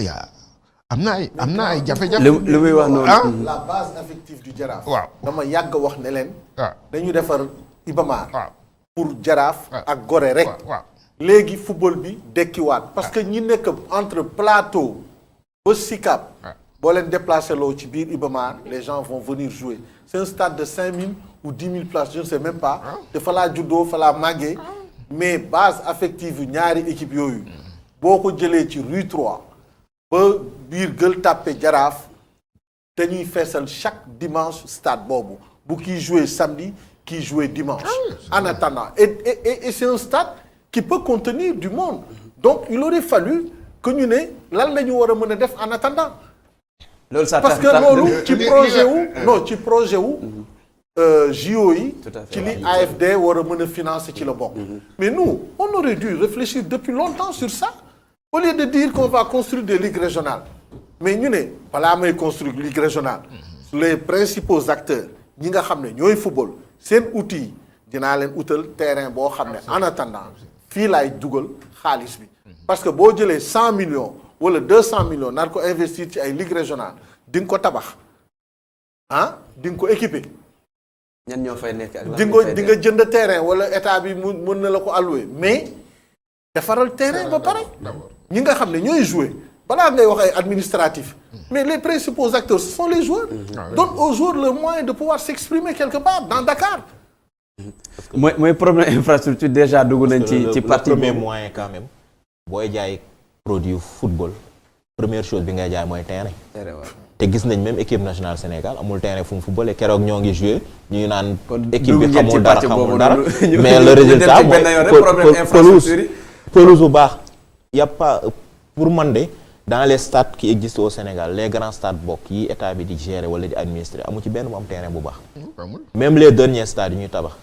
am na ay jafe-jafe. lu muy wax noonu. la base affective du Jaraaf. waaw dama yàgg wax ne leen. waaw dañu defar Iba Mar. waaw pour Jaraaf. ak Gorée rek. waaw léegi football bi dekkiwaat. parce que ñi nekk entre Plateau ba Sicap. boo leen déplacé loo ci biir Iba Mar les gens vont venir jouer c'est un stade de 5000 ou 10 000 places je ne sais même pas. te fa laa juddoo fa laa màggee. mais base affective yu ñaari équipe yooyu. boo ko jëlee ci rue 3. ba biir Gueule Tapée Jaraaf dañuy feesal chaque dimanche stade boobu bu kii jouer samedi kii jouer dimanche en attendant et c'est un stade qui peut contenir du monde donc il aurait fallu que ñu ne lan la ñu war a mën a def en attendant loolu ça parce que loolu ci projet wu JO yi ci li AFD war a mën a financer ci la bokk mais nous on aurait dû réfléchir depuis longtemps sur ça au lieu de dire qu'on va construire des ligues régionales mais ñu ne balaa may construire ligue régionale les principaux acteurs ñi nga xam ne ñooy football seen outil dinaa leen utal terrain boo xam ne en attendant fii laay dugal xaalis bi parce que boo jëlee 100 millions wala 200 millions nar ko investir ci ay ligue régionale di nga ko tabax di nga ko équiper. ñan ñoo fay nekk ak di nga jënd terrain wala état bi mën na la ko allouer mais defaral terrain ba pare. ñi nga xam ne ñooy jouer balaa ngay wax ay administratif mais les principaux acteurs ce sont les joueurs. Donne aux joueurs le moyen de pouvoir s'exprimer quelque part dans Dakar. mooy problème infrastructure déjà dugg nañ ci partie le premier moyen quand même booy jaay produit football première chose bi ngay jaay mooy terrain. te gis nañ même équipe nationale Sénégal amul terrain fu mu footballé keroog ñoo ngi joué ñu naan équipe bi xamul dara mais le résultat mooy pelouse bu baax y a pas pour man de dans les stades qui existent au Sénégal les grands stades bokk yi état bi di gérer wala di administrer amu ci benn bu am terrain bu baax même les derniers stades yi ñuy tabax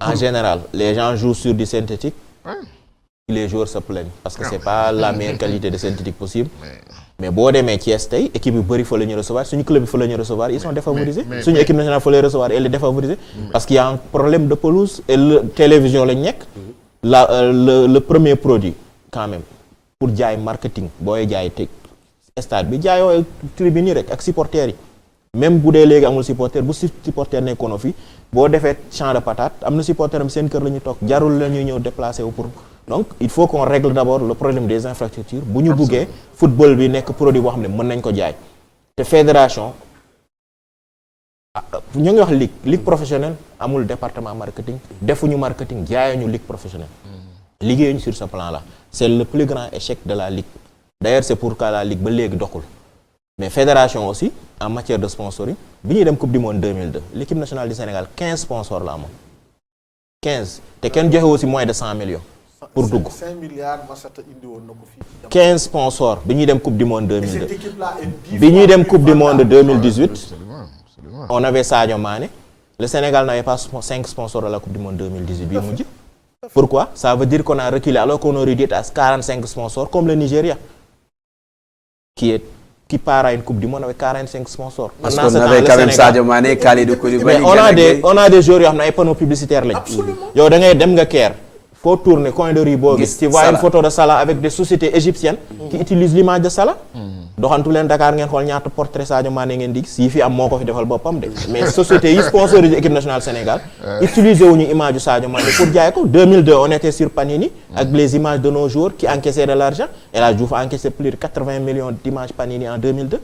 en général les gens jouent sur du synthétique les joueurs se plaignent parce que c'est pas la meilleure qualité de synthétique possible mais boo demee Thiès tey équipe yu bëri fa la ñu recevoir suñu club yi fa la ñu recevoir ils sont défavorisés suñu équipe nationale fa lay recevoir elle est défavorisée parce qu'il y a un problème de pelouse et télévision lañ nekk le premier produit quand même pour jaay marketing booy jaay teg stade bi jaayoo tribune yi rek ak supporters yi même bu dee léegi amul supporter bu supporter nekkoon fi boo defee champ de patate am na supporter am seen kër la ñu toog jarul la ñuy ñëw déplacer wu pour donc il faut qu'on règle d'abord le problème des infrastructures bu ñu buggee football bi nekk produit boo xam ne mën nañ ko jaay te fédération ñu ngi wax ligue professionnelle amul département marketing defuñu marketing jaayuñu ligue professionnelle liggéeyuñu sur ce plan là c'est le plus grand échec de la ligue d'ailleurs c'est pourquoi la ligue ba léegi doxul mais fédération aussi en matière de sponsoring bi ñuy dem coupe du monde 2002 l'équipe nationale du Sénégal 15 sponsors la amoon 15 te kenn joxe aussi moins de 100 millions pour dugg 5 milliards Massata indi woon na ko fii 15 sponsors bi ñuy dem coupe du monde 2002 bi ñuy dem coupe du monde 2018 on avait Sadio Mané le Sénégal n'avait pas 5 sponsors à la coupe du monde 2018 bi mujj pourquoi ça veut dire qu'on a reculé alors qu'on aurait dû être à 45 sponsors comme le Nigeria qui part à une coupe du monde avec 45 sponsors. Parce qu'on avait quand même Sadio Mané, Kalidou Koulibaly. Mais on a des joueurs yoo xam ne ay panneaux publicitaires lañ. yow da ngay dem nga Caire foo tourner coin de rue boo gis. tu vois une photo de Salah avec des sociétés égyptiennes. qui utilisent l'image de Salah. doxantu leen Dakar ngeen xool ñaata portrait Sadio Mané ngeen di gis yi fi am moo ko fi defal boppam de mais sociétés yi sponsorisé équipe nationale Sénégal. utiliser wuñu image yu Sadio Mané pour jaay ko 2002 on était sur Panini. ak les images de nos joueurs qui encaissaient de l'argent El Hadji Diouf a encaissé plus de 80 millions d'images Panini en 2002.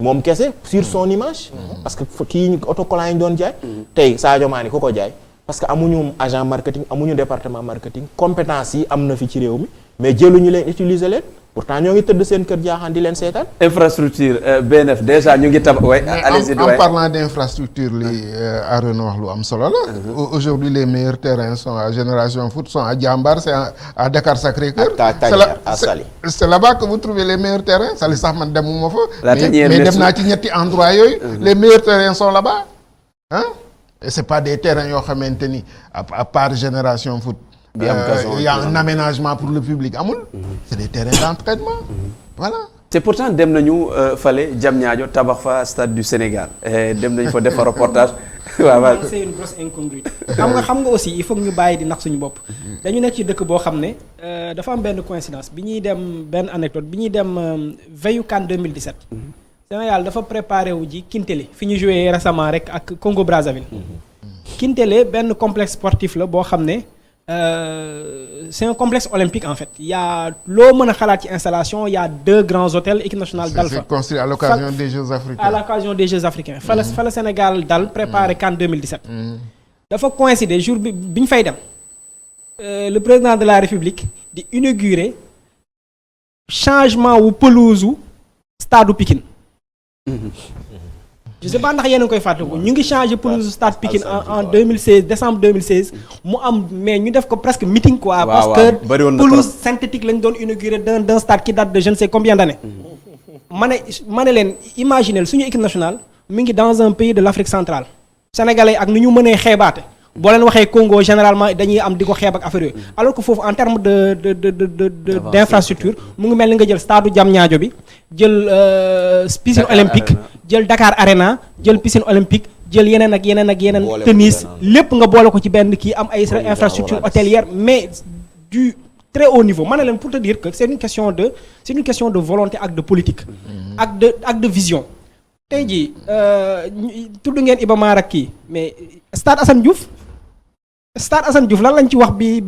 moom kese sur son image. parce que kii autocollant yi ñu doon jaay. tey Sadio Mané ku ko jaay. parce que amuñu agent marketing amuñu département marketing compétence yi am na fi ci réew mi mais jëluñu leen utiliser leen pourtant ñoo ngi tëdd seen kër jaaxaan di leen seetaan. infrastructure BNF déjà ñu ngi tabax allez-y en parlant d'infrastructure li Arona wax lu am solo la. aujourd'hui les meilleurs terrains sont à Génération Foot sont à Diambar c'est à Dakar Sacré-Cœur. à Saly. c'est là-bas que vous trouvez les meilleurs terrains Saly sax man demuma fa. mais dem naa ci ñetti endroits yooyu. les meilleurs terrains sont là-bas. ah et c'est pas des terrains yoo xamante ni à part Génération Foot. Il y a un aménagement pour le public amul. C'est des terrains d'entraînement. Voilà. te pourtant dem nañu fale Diamniadio tabax fa stade du Sénégal dem nañu fa def fa reportage. waaw c'est une grosse incongruité. xam nga aussi il faut que ñu bàyyi di nax suñu bopp. dañu nekk ci dëkk boo xam ne dafa am benn coïncidence bi ñuy dem benn anecdote bi ñuy dem veillu CAN 2017. Sénégal dafa préparé wu ji Kintélé fi ñu joué récemment rek ak Congo Brazzaville. Kintélé benn complexe sportif la boo xam ne. C'est un complexe olympique en fait. Il y a loo mën a xalaat ci installation, il y a 2 grands hôtels équipe nationale dal fa. C'est construit à l'occasion des Jeux africains. À l'occasion des Jeux africains. Fa la Sénégal dal préparé CAN 2017. Dafa coïncider jour bi ñu fay dem. Le président de la République di inaugurer changement wu pelouse u stade Pikine. Je sais pas ndax yéen a ngi koy fàttaliku ñu ngi changé pelouse stade Pikine en 2016 décembre 2016 mu am mais ñu def ko presque meeting quoi. parce que pelouse synthétique lañ doon inauguré d'un stade qui date de je ne sais combien d'années. ma ne leen imaginez suñu équipe nationale mi ngi dans un pays de l'Afrique centrale. Sénégalais ak ni ñu mënee xeebaate boo leen waxee Congo généralement dañuy am di ko xeeb ak affaire yooyu alors que foofu en termes d'infrastructure mu ngi mel ni nga jël stade Diamniadio bi jël piscine olympique jël Dakar Arena jël piscine olympique jël yeneen ak yeneen tennis lépp nga boole ko ci benn kii am ay infrastructure hôtelière mais du très haut niveau ma ne leen pour te dire que c'est une question de volonté ak de politique ak de vision tey jii tudd ngeen Iba Mar ak kii mais stade Assane Diouf lan lañ ci wax bi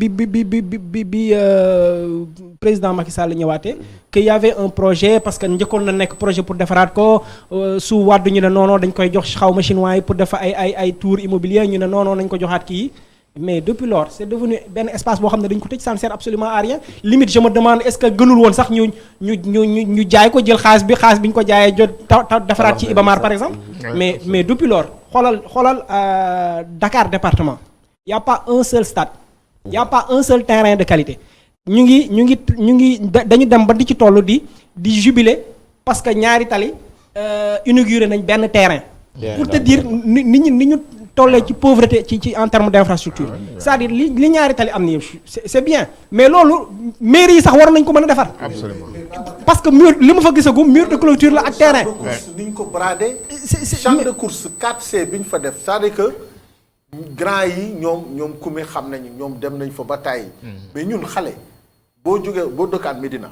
président Macky Sall ñëwaatee que y avait un projet parce que njëkkoon na nekk projet pour defaraat ko su wàddu ñu ne non dañ koy jox xawma chinois yi pour def ay tour immobilier ñu ne non nañ ko joxaat kii mais depuis lors c'est devenu benn espace boo xam ne dañ ko tëj ça ne sert absolument à rien limite je me demande est-ce que gënul woon sax ñu jaay ko jël xaalis bi ñu ko jaayee jot defaraat ci Iba Mar par exemple mais depuis lors xoolal Dakar département y a pas un seul stade y a pas un seul terrain de qualité ñu ngi dañu dem ba di ci toll di jubilé parce que ñaari tali inauguré nañ benn terrain pour te dire ni ñu tollee ci pauvreté ci en termes d'infrastructure c'est-à-dire li ñaari tali am ni c'est bien mais loolu mairie yi sax war nañ ko mën a defar absolument parce que mur li ma fa gisagum mur de clôture la ak terrain ni ñu ko bradé champ de course 4C bi ñu fa def c'est-à-dire que grand yi ñoom Koumé xam nañu ñoom dem nañ fa ba tàyyi mais ñun xale boo dëkkaan Médina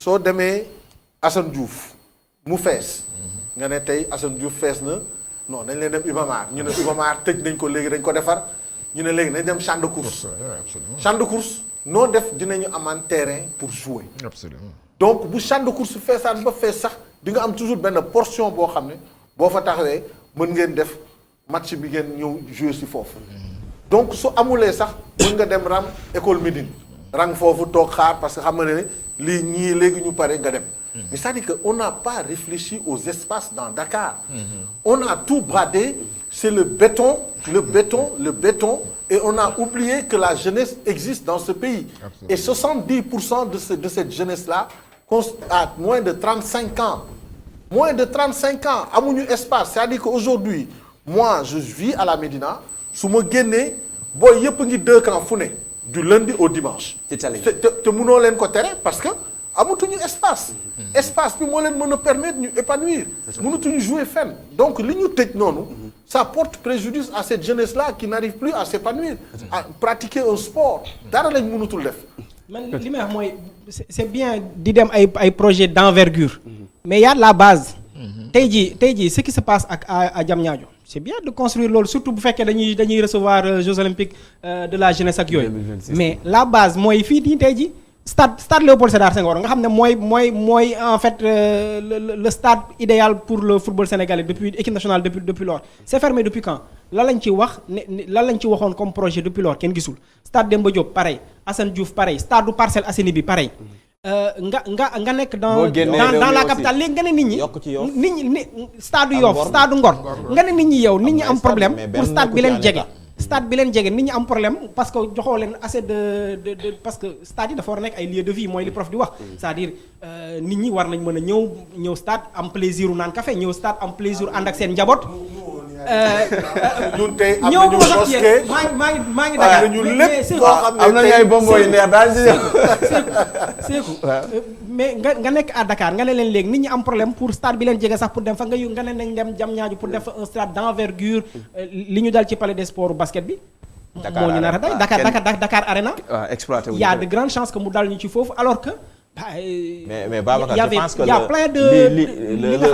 soo demee Assane Diouf mu fees nga ne tey Assane Diouf fees na non dañ leen dem Iba Mar ñu ne Iba Mar tëj nañ ko léegi dañ ko defar ñu ne léegi nañ dem champ de course champ de course noo def dinañu amaan terrain pour jouer absolument donc bu champ de course feesaan ba fees sax di nga am toujours benn portion boo xam ne boo fa taxawee mën ngeen def match bi ngeen ñëw jouer si foofu donc su amulee sax mën nga dem ram école Médine rang foofu toog xaar parce que xam nga ne lii ñii léegi ñu pare nga dem mais c'est-à-dire que on n'a pas réfléchi aux espaces dans Dakar on a tout bradé c'est le béton et on a oublié que la jeunesse existe dans ce pays et 70% de cette jeunesse-là a moins de 35 ans amuñu espace c'est-à-dire que aujourd'hui moi je vis à la Médina su ma génnee booy yëpp ngi 2 camps fu ne du lundi au dimanche te mënoo leen ko tere parce que amatuñu espace bi moo leen mën a permettre ñu épanouir mënatuñu jouer fenn donc li ñu tëj noonu ça porte préjudice à cette jeunesse-là qui n'arrive plus à s'épanouir à pratiquer un sport dara lañ mënatul def man li may wax mooy c'est bien di dem ay projet d'envergure mais y a la base tey jii ce qui se passe à Diamniadio c'est bien de construire loolu surtout bu fekkee dañuy recevoir Jeux olympiques de la jeunesse ak yooyu mais la base mooy fii nii tey jii stade Léopold Sédar Senghor nga xam ne mooy en fait le stade idéal pour le football sénégalais depuis équipe nationale depuis lors c'est fermé depuis quand lan lañ ci waxoon comme projet depuis lors kenn gisul stade Demba Diop pareil Assane Diouf pareil stade du Parcelles Assainies bi pareil nga nekk dans la capitale léegi nga ne nit ñi stade Yoff stade Ngor nga ne nit ñi am problème pour stade bi leen jege nit ñi am problème parce que joxoo leen assez de parce que stade yi dafa war a nekk ay lieu de vie mooy li prof di wax c'est-à-dire nit ñi war nañ mën a ñëw stade am plaisir u naan café ñëw stade am plaisir ànd ak seen njaboot ñun tey am ñëw nañu ma sax mosquée yéen maa ngi Dakar. am nañu lépp Sékou loo xam ne am nañu ay bonbon yu neex daal di Sékou mais nga nekk à Dakar nga ne leen léegi nit ñi am problème pour stade bi leen jege sax pour dem fa nga ne nañ dem Diamniadio pour def fa un stade d'envergure li ñu dal ci palais des sports basket bi. moo ñu nar a day Dakar Arena. waaw exploité wu y a de grandes chances que mu dal ñu ci foofu alors que. mais Babacar je pense que y a plein de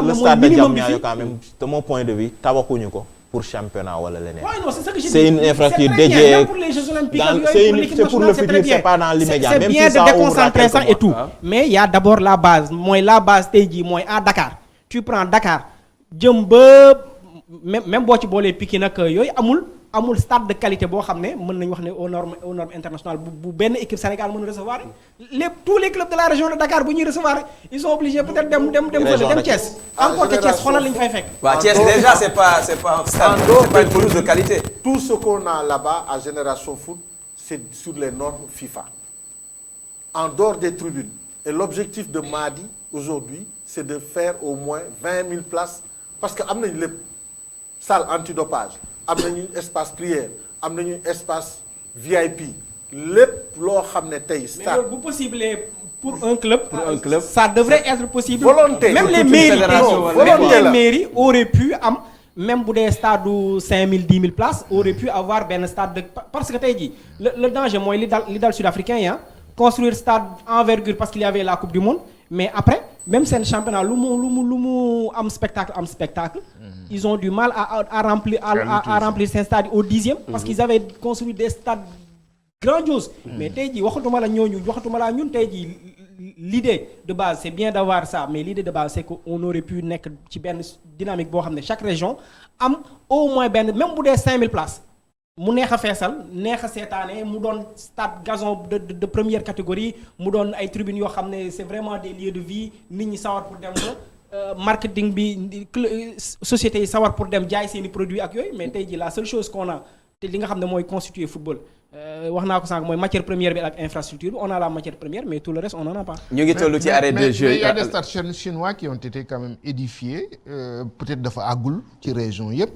le stade de Diamniadio quand même de mon point de vue tabaxuñu ko pour championnat wala leneen. Ouais, non, c'est ça que je c'est dis. une infrastructure C'est très bien, dédiée même pour les Jeux Olympiques, c'est pour le futur, c'est pas dans l'immédiat. C'est Même bien si ça de ouvre déconcentrer ça quelques et tout. Mais il y a d'abord la base. Moi, la base, tey jii mooy à Dakar. Tu prends Dakar jëm ba même boo ci boolee Pikine nag yooyu amul stade de qualité boo xam ne mën nañu wax ne aux normes internationales bu benn équipe Sénégal mën a recevoir tous les clubs de la région de Dakar bu ñuy recevoir ils sont obligés peut-être dem Thiès. Encore que Thiès xoolal lañu fay fekk. waaw Thiès déjà c'est pas un stade, c'est pas une pelouse de qualité. Tout ce qu'on a là-bas à Génération Foot, c'est sur les normes FIFA. En dehors des tribunes. Et l'objectif de Madi aujourd'hui, c'est de faire au moins 20 000 places parce que am nañu lépp salle antidopage. am nañu espace prière am nañu espace VIP lépp loo xam ne tey. mais loolu bu possible pour un club. Ça devrait être possible. volonté même les mairies auraient pu am même bu dee stade du 5 000 10 000 places auraient pu avoir benn stade de parce que tey jii le danger mooy li dal sud-africain yi construire stade envergure parce qu'il y avait la coupe du monde mais après même seen championnat lu mu am spectacle. Ils ont du mal à remplir seen stade au 10e. Parce qu'ils avaient construit des stades grandioses. Mais tey jii waxatuma la ñun tey jii l'idée de base c'est bien d'avoir ça mais l'idée de base c'est que on aurait pu nekk ci benn dynamique boo xam ne chaque région am au moins benn même bu dee 5000 places. mu neex a feesal neex a seetaane mu doon stade gazon de première catégorie mu doon ay tribunes yoo xam ne c'est vraiment des lieux de vie nit ñi sawar pour dem marketing bi société yi sawar pour dem jaay seeni produits ak yooyu mais tey jii la seule chose qu'on a te li nga xam ne mooy constituer football wax naa ko sànq mooy matière première bi ak infrastructure bi on a la matière première mais tout le reste on en a pas. ñu ngi toll ci arrêt de jeu. Mais il y a des stades chinois qui ont été quand même édifiés peut-être dafa àggul ci région yëpp.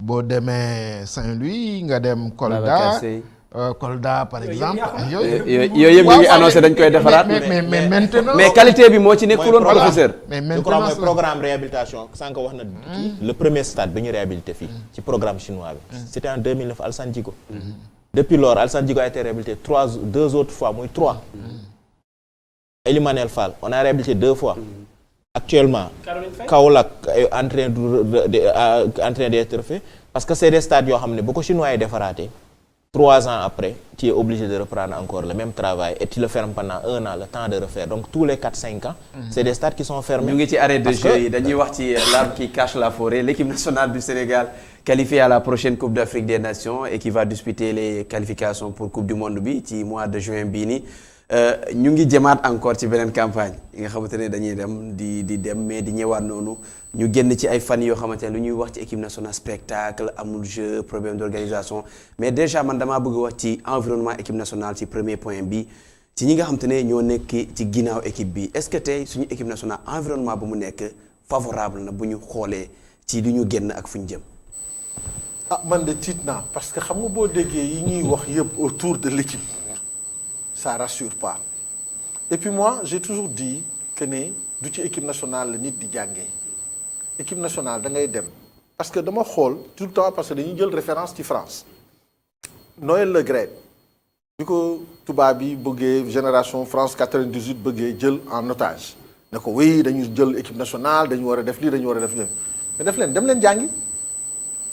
boo demee Saint-Louis nga dem Kolda par exemple. yooyu yëpp ñu ngi annoncé dañ koy defaraat. mais maintenant. mais qualité bi moo ci nekkuloon professeur. mais je crois maintenant mooy programme réhabilitation sànq wax na le premier stade bi ñu réhabilité fii ci programme chinois bi. c'était en 2009 Alassane Djigo. Depuis lors Alassane Djigo a été réhabilité deux autres fois muy 3. Elie Manel Fall on a réhabilité 2 fois. Actuellement Kaolack est en train d'être fait parce que c'est des stades yoo xam ne bu ko chinois yi defaraatee 3 ans après tu es obligé de reprendre encore le même travail et tu le fermes pendant 1 an le temps de refaire donc tous les 4-5 ans c'est des stades qui sont fermés. ñu ngi ci arrêt de jeu yi dañuy wax ci l'arbre qui cache la forêt l'équipe nationale du Sénégal qualifiée à la prochaine Coupe d'Afrique des Nations et qui va disputer les qualifications pour Coupe du Monde bi ci mois de juin bii nii ñu ngi jëmaat encore ci beneen campagne yi nga xamante ne dañuy dem di dem mais di ñëwaat noonu ñu génn ci ay fan yoo xamante ne lu ñuy wax ci équipe nationale spectacle amul jeu problème d'organisation mais déjà man damaa bëgg wax ci environnement équipe nationale ci premier point bi ci ñi nga xamante ne ñoo nekk ci ginnaaw équipe bi est-ce que tey suñu équipe nationale environnement bu mu nekk favorable na bu ñu xoolee ci li ñu génn ak fu ñu jëm. ah man de tiit naa parce que xam nga boo déggee yi ñuy wax yëpp autour de l'équipe ça rassure pas et puis moi j'ai toujours dit que ne du ci équipe nationale la nit di jàngee équipe nationale da ngay dem parce que dama xool tout le temps parce que dañuy jël référence ci France Noël Le Graët bi ko tubaab bi bëggee génération France 98 bëggee jël en otage ne ko oui dañu jël équipe nationale dañu war a def lii dañu war a def lii mais def leen dem leen jàngi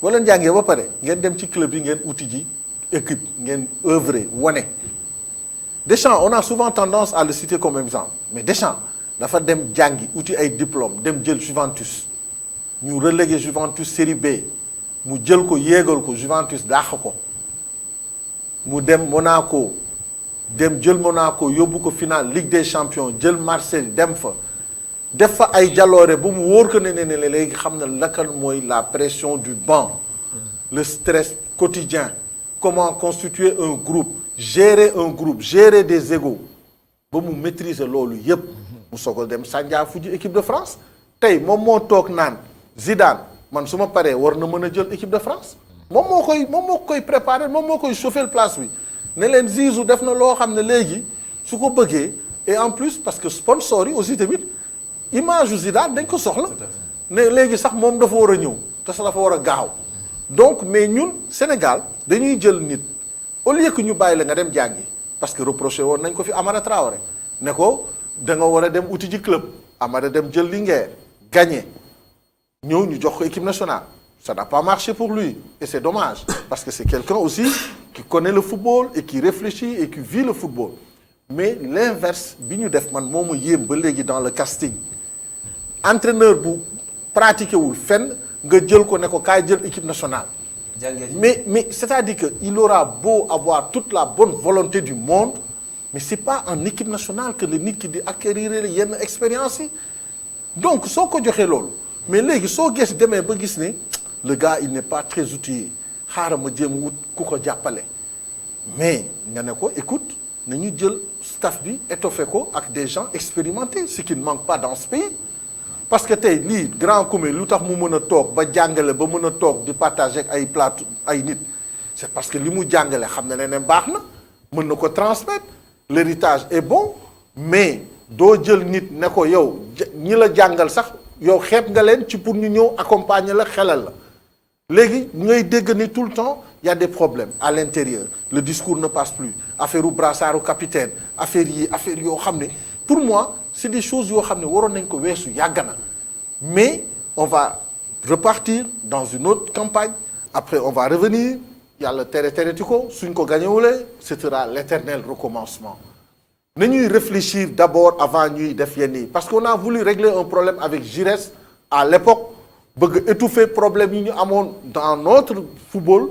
boo leen jàngee ba pare ngeen dem ci club yi ngeen uti ji équipe ngeen œuvrer wane. Deschamps on a souvent tendance à le citer comme exemple mais Deschamps dafa dem jàngi uti ay diplôme dem jël Juventus ñu relégué Juventus série B mu jël ko yéegal ko Juventus dàq ko mu dem Monaco dem jël Monaco yóbbu ko finale Ligue des Champions jël Marseille dem fa def fa ay jaloore bu mu wóor ko ne léegi xam na lakal mooy la pression du banc le stress quotidien comment constituer un groupe gérer un groupe gérer des égos ba mu maîtriser loolu yépp mu soog a dem sànjaa fu ji équipe de France tey moom moo toog naan Zidane man su ma paree war na mën a jël équipe de France moom moo koy préparer moom moo koy chauffer place bi ne leen Zizou def na loo xam ne léegi su ko bëggee et en plus parce que sponsor yi aussi tamit image yu Zidane dañ ko soxla ne léegi sax moom dafa war a ñëw te sax dafa war a gaaw donc mais ñun Sénégal dañuy jël nit au lieu que ñu bàyyi la nga dem jàngi parce que reproché woon nañ ko fi Amara Traoré ne ko da nga war a dem uti ji club Amara dem jël Linguère gagné ñëw ñu jox ko équipe nationale ça n'a pas marché pour lui et c'est dommage parce que c'est quelqu'un aussi qui connaît le football et qui réfléchit et qui vit le football mais l'inverse bi ñu def man moo ma yéem ba léegi dans le casting entraîneur bu pratiqué wul fenn nga jël ko ne ko kaay jël équipe nationale mais c'est-à-dire que il aura beau avoir toute la bonne volonté du monde mais c'est pas en équipe nationale que le nit ki di acquérir yenn expérience yi donc soo ko joxee loolu mais léegi soo gis demee ba gis ne le gars il n'est pas très outillé xaaral ma jéem wut ku ko jàppale mais nga ne ko écoute nañu jël staff bi étoffé ko ak des gens expérimentés ce qui ne manque pas dans ce pays parce que tey lii grand commun lu tax mu mën a toog ba jàngale ba mën a toog di partager ak ay plateau ay nit c'est parce que li mu jàngale xam na ne baax na mën na ko transmettre l'héritage est bon mais doo jël nit ne ko yow ñi la jàngal sax yow xeeb nga leen ci pour ñu ñëw accompagner la xelal la léegi ngay dégg ni tout le temps il y a des problèmes à l'intérieur le discours ne passe plus affaire u brassaaru capitaine affaire yoo xam ne pour moi c'est des choses yoo xam ne waroon nañ ko weesu yàgg na mais on va repartir dans une autre campagne après on va revenir yàlla tereti ko suñ ko gañewulee ce sera l'éternel recommencement nañuy réfléchir d'abord avant ñuy def yenn yi parce qu'on a voulu régler un problème avec Giresse à l'époque bëgg étouffer problème yi ñu amoon dans notre football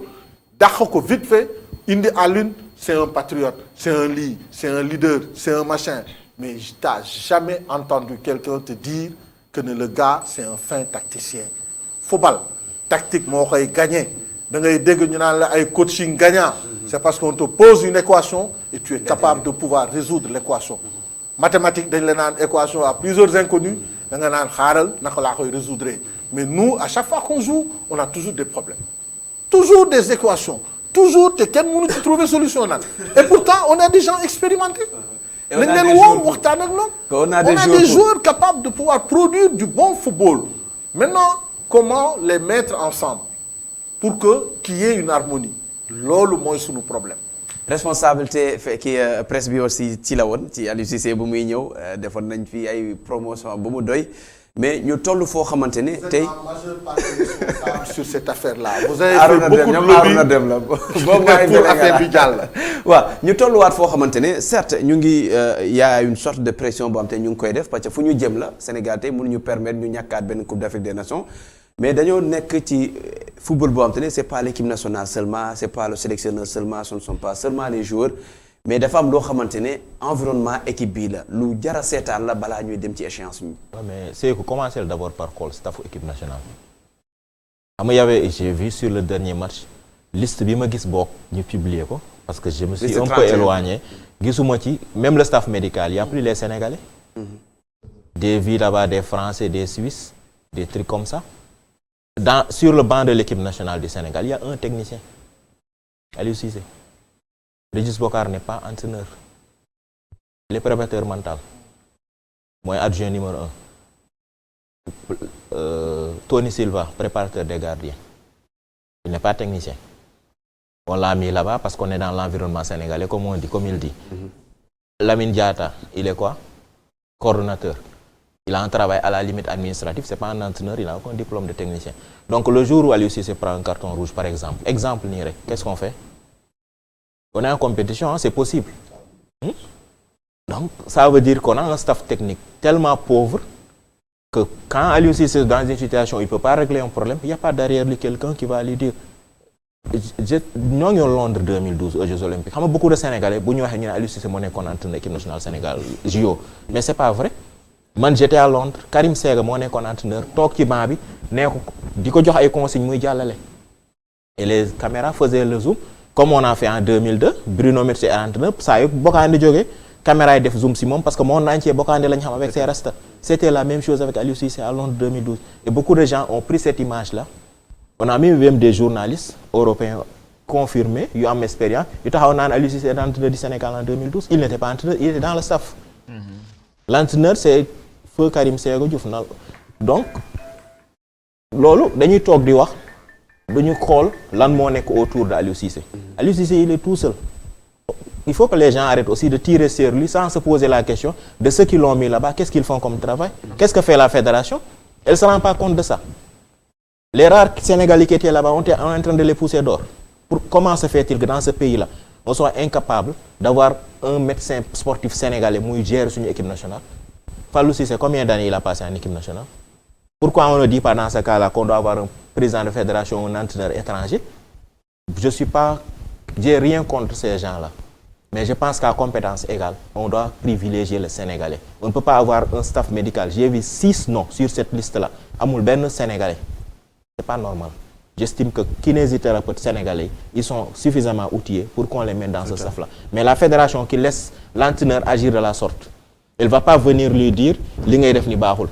dàq ko vite fait indi à l'une c'est un patriote c'est un leader c'est un machin mais t'as jamais entendu quelqu'un te dire que ne le gars c'est un fin tacticien football tactique moo koy gagner da ngay dégg ñu naan la ay coaching gagnant c'est parce qu'on te pose une équation et tu es capable de pouvoir résoudre l'équation mathématique dañ la naan équation à plusieurs inconnus da nga naan xaaral naka laa koy résoudre mais nous à chaque fois qu'on joue on a toujours des problèmes toujours des équations toujours te kenn mënu ci trouver solution nag et pourtant on a des gens expérimentés nañ leen woo waxtaan ak ñoom on a des joueurs capables de pouvoir produire du bon football maintenant comment les mettre ensemble pour que qu'il y ait une harmonie loolu mooy sunu problème responsabilité fekki presse bi aussi ci la woon ci Aliou Cissé bu muy ñëw defoon nañ fi ay promotion ba mu doy mais ñu toll foo xamante ne tey majeure partie responsable sur cette affaire-là vous avez fait beaucoup de lobby dem la boobu pour affaire bi jàll waaw ñu tolluwaat foo xamante ne certes ñu ngi y a une sorte de pression boo xam te ñu ngi koy def parce que fu ñu jëm la Sénégal tey mënuñu permettre ñu ñàkkaat benn Coupe d'Afrique des Nations mais dañoo nekk ci football boo xam te ne c'est pas l'équipe nationale seulement c'est pas le sélectionneur seulement ce ne sont pas seulement les joueurs mais dafa am loo xamante ne environnement équipe bii la lu jara seetaan la balaa ñuy dem ci échéance bi. waaw mais c'est que commencer d'abord par xool staffu équipe nationale. xam nga j'ai vu sur le dernier match liste bi ma gis bokk ñu publier ko parce que je me suis un peu éloigné gisuma ci même le staff médical y a plus les Sénégalais. Des vies là-bas des Français des Suisses des trucs comme ça. Sur le banc de l'équipe nationale du Sénégal il y a un technicien Aliou Cissé. Régis Bokar n'est pas entraîneur. Il est préparateur mental. Moi, adjoint numéro 1. Tony Silva, préparateur des gardiens. Il n'est pas technicien. On l'a mis là-bas parce qu'on est dans l'environnement sénégalais, comme on dit, comme il dit. Lamine Diatta, il est quoi? Coordonnateur. Il a un travail à la limite administratif, c'est pas un entraîneur, il n'a aucun diplôme de technicien. Donc le jour où Aliou Cissé prend un carton rouge, par exemple, qu'est-ce qu'on fait? On est en compétition, c'est possible. Donc, ça veut dire qu'on a un staff technique tellement pauvre que quand Aliou Cissé est dans une situation où il ne peut pas régler un problème, il n'y a pas derrière lui quelqu'un qui va lui dire. Nous sommes Londres 2012 aux Jeux Olympiques. Beaucoup de Sénégalais, si nous avons Aliou Cissé, c'est entraîneur l'équipe nationale Sénégal, JO. Mais ce n'est pas vrai. Moi, j'étais à Londres, Karim Sega, mon entraîneur, toog ci banc bi, nee ko di ko jox ay consignes muy jàllale. Et les caméras faisaient le zoom. Comme on a fait en 2002, Bruno Metsu est entraîneur, saa yu Bokar di jógee caméra yi def zoom si moom parce que monde entier Bocandé lañ xam avec ses restes. C'était la même chose avec Aliou Cissé à Londres 2012 et beaucoup de gens ont pris cette image là. On a même des journalistes européens confirmés yu am expérience yu taxaw naan Aliou Cissé est entraîneur du Sénégal en 2012 il n'était pas entraîneur, il était dans le staff. L'entraîneur c'est feu Karim Ségo Diouf na donc loolu dañuy toog di wax duñu xool lan moo nekk autour de Aliou Cissé. Aliou Cissé il est tout seul. Il faut que les gens arrêtent aussi de tirer sur lui sans se poser la question de ceux qui l'ont mis là-bas, qu'est-ce qu'ils font comme travail? Qu'est-ce que fait la fédération? Elle ne se rend pas compte de ça. Les rares Sénégalais qui étaient là-bas on est en train de les pousser dehors. Comment se fait-il que dans ce pays-là, on soit incapable d'avoir un médecin sportif sénégalais qui gère son équipe nationale? Fallou Cissé, combien d'années il a passé en équipe nationale? Pourquoi on ne dit pas dans ce cas-là qu'on doit avoir un président de fédération ou un entraîneur étranger? J'ai rien contre ces gens-là. Mais je pense qu'à compétence égale, on doit privilégier le Sénégalais. On ne peut pas avoir un staff médical. J'ai vu 6 noms sur cette liste-là. Amoul Ben Sénégalais. C'est pas normal. J'estime que kinésithérapeutes sénégalais, ils sont suffisamment outillés pour qu'on les mette dans ce staff-là. Mais la fédération qui laisse l'entraîneur agir de la sorte, elle ne va pas venir lui dire « Li ngay def ni baaxul ».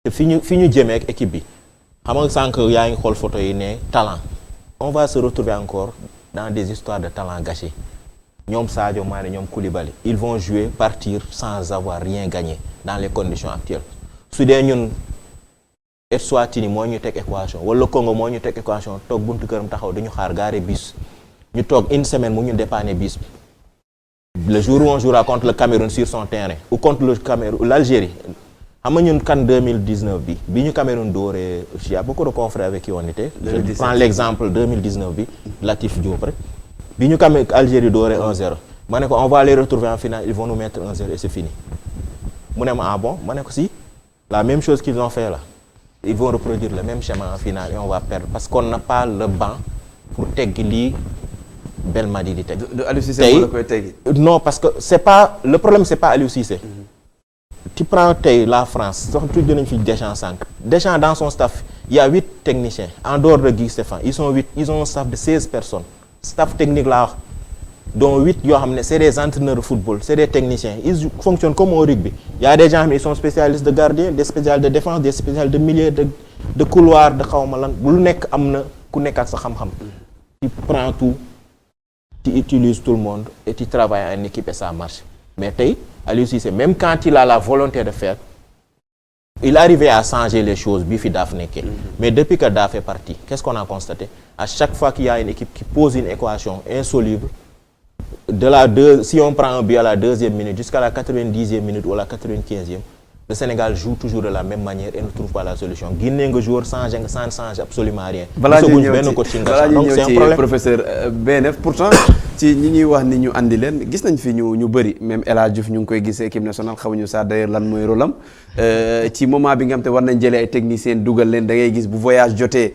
C'est fini jëmee ak équipe bi. Xam nga sànq yaa ngi xool photo yi ne talent. On va se retrouver encore dans des histoires de talent gâchés. Ñoom Sadio Mané, ñoom Koulibaly, ils vont jouer, partir sans avoir rien gagné dans les conditions actuelles. Su dee ñun Eswatini moo ñu teg équation wala Congo moo ñu teg équation toog buntu këram taxaw dañu xaar gaare bus ñu toog une semaine mu ñu dépanner bus bi. Le jour où on jouera contre le Cameroun sur son terrain ou contre le Cameroun, l'Algérie, xam nga ñun CAN 2019 bi ñu Cameroun dooree, il y a beaucoup de confrères avec qui on était. Je prends l'exemple 2019 bi Latif Diop rek. Bi ñu Algérie dooree 1-0 ma ne ko on va les retrouver en finale, ils vont nous mettre 1-0 et c'est fini. Mu ne ma ah bon ma ne ko si la même chose qu'ils ont fait là. Ils vont reproduire le même schéma en finale et on va perdre parce qu'on n'a pas le banc pour teggi lii Belmadi di teg. de Aliou Cissé moo la koy teggi. Non parce que c'est pas le problème, c'est pas Aliou Cissé. Tu prends tey la France sax tuuti nañ fi Deschamps sànq. Deschamps dans son staff il y a 8 techniciens en dehors de Guy Stéphane ils sont 8, ils ont un staff de 16 personnes. Staff technique là wax dont 8 yoo xam ne c'est des entraîneurs de football, c'est des techniciens, ils fonctionnent comme au rugby. Il y a des gens qui sont spécialistes de gardien, des spécialistes de défense, des spécialistes de milieu, de couloir, de xawma lan bu lu nekk am na ku nekkaat sa xam-xam. Tu prends tout, tu utilises tout le monde et tu travailles en équipe et ça marche. Mais tey Aliou Cissé même quand il a la volonté de faire, il arrivait à changer les choses bi fi Daf nekkee. Mais depuis que Daf est parti, qu'est-ce qu'on a constaté? À chaque fois qu'il y a une équipe qui pose une équation insoluble, si on prend un but à la 2e minute jusqu'à la 90e minute ou à la 95e, le Sénégal joue toujours de la même manière et ne trouve pas la solution. Guinée nga joueur sans change absolument rien. balaa ñuy ñëw ci professeur BNF pourtant ci ñi ñuy wax ni ñu andi leen gis nañ fi ñu bëri même El Hadj Diouf ñu ngi koy gisee équipe nationale xamuñu sax d'ailleurs lan mooy rôle am ci moment bi nga xam te war nañ jëlee ay techniciens dugal leen da ngay gis bu voyage jotee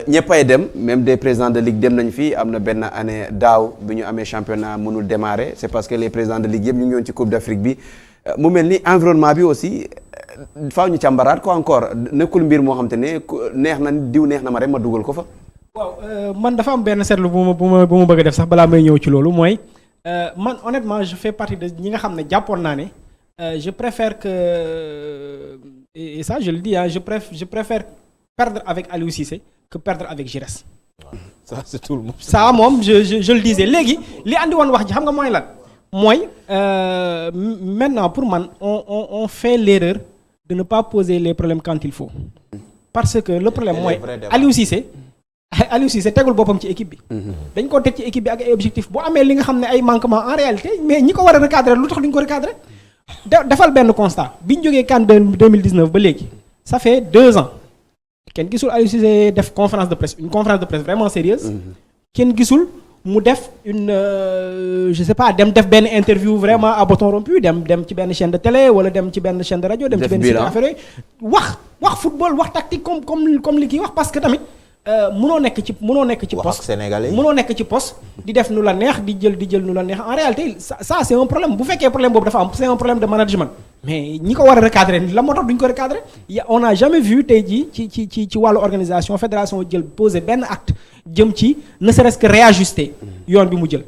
ñëppay dem même des présidents de ligue dem nañ fi am na benn année daaw bi ñu amee championnat mënul démarrer c'est parce que les présidents de ligue yëpp ñu ngi woon ci Coupe d'Afrique bi mu mel ni environnement bi aussi faaw ñu càmbaraat ko encore nekkul mbir moo xam te ne neex na diw neex na ma rek ma dugal ko fa. waaw man dafa am benn seetlu bu ma bëgg a def sax balaa may ñëw ci loolu mooy man honnêtement je fais partie de ñi nga xam ne jàppoon naa ne je préfère que et ça je le dis je préfère perdre avec Aliou Cissé que perdre avec Giresse. Ça c'est tout le monde. Ça moom je le disais léegi li andi woon wax ji xam nga mooy lan mooy maintenant pour man on fait l'erreur de ne pas poser les problèmes quand il faut parce que le problème mooy Aliou Cissé tegul boppam ci équipe bi dañ ko teg ci équipe bi ak ay objectif boo amee li nga xam ne ay manquement en réalité mais ñi ko war a recadrer lu tax duñ ko recadrer defal benn constat bi ñu jógee CAN 2019 ba léegi ça fait 2 ans kenn gisul Aliou Cissé def conférence de presse vraiment sérieuse kenn gisul mu def une je sais pas dem def benn interview vraiment à bâton rompu dem ci benn chaîne de télé wala dem ci benn chaîne de radio dem ci benn site affaire yooyu wax football wax tactique comme li kii wax parce que tamit mënoo nekk ci poste di def nu la neex di jël nu la neex en réalité ça c'est un problème bu fekkee problème boobu dafa am c'est un problème de management mais ñi ko war a recadrer la moo tax duñ ko recadrer on n'a jamais vu tey jii ci wàllu organisation fédération jël poser benn acte jëm ci ne serait-ce que réajuster yoon bi mu jël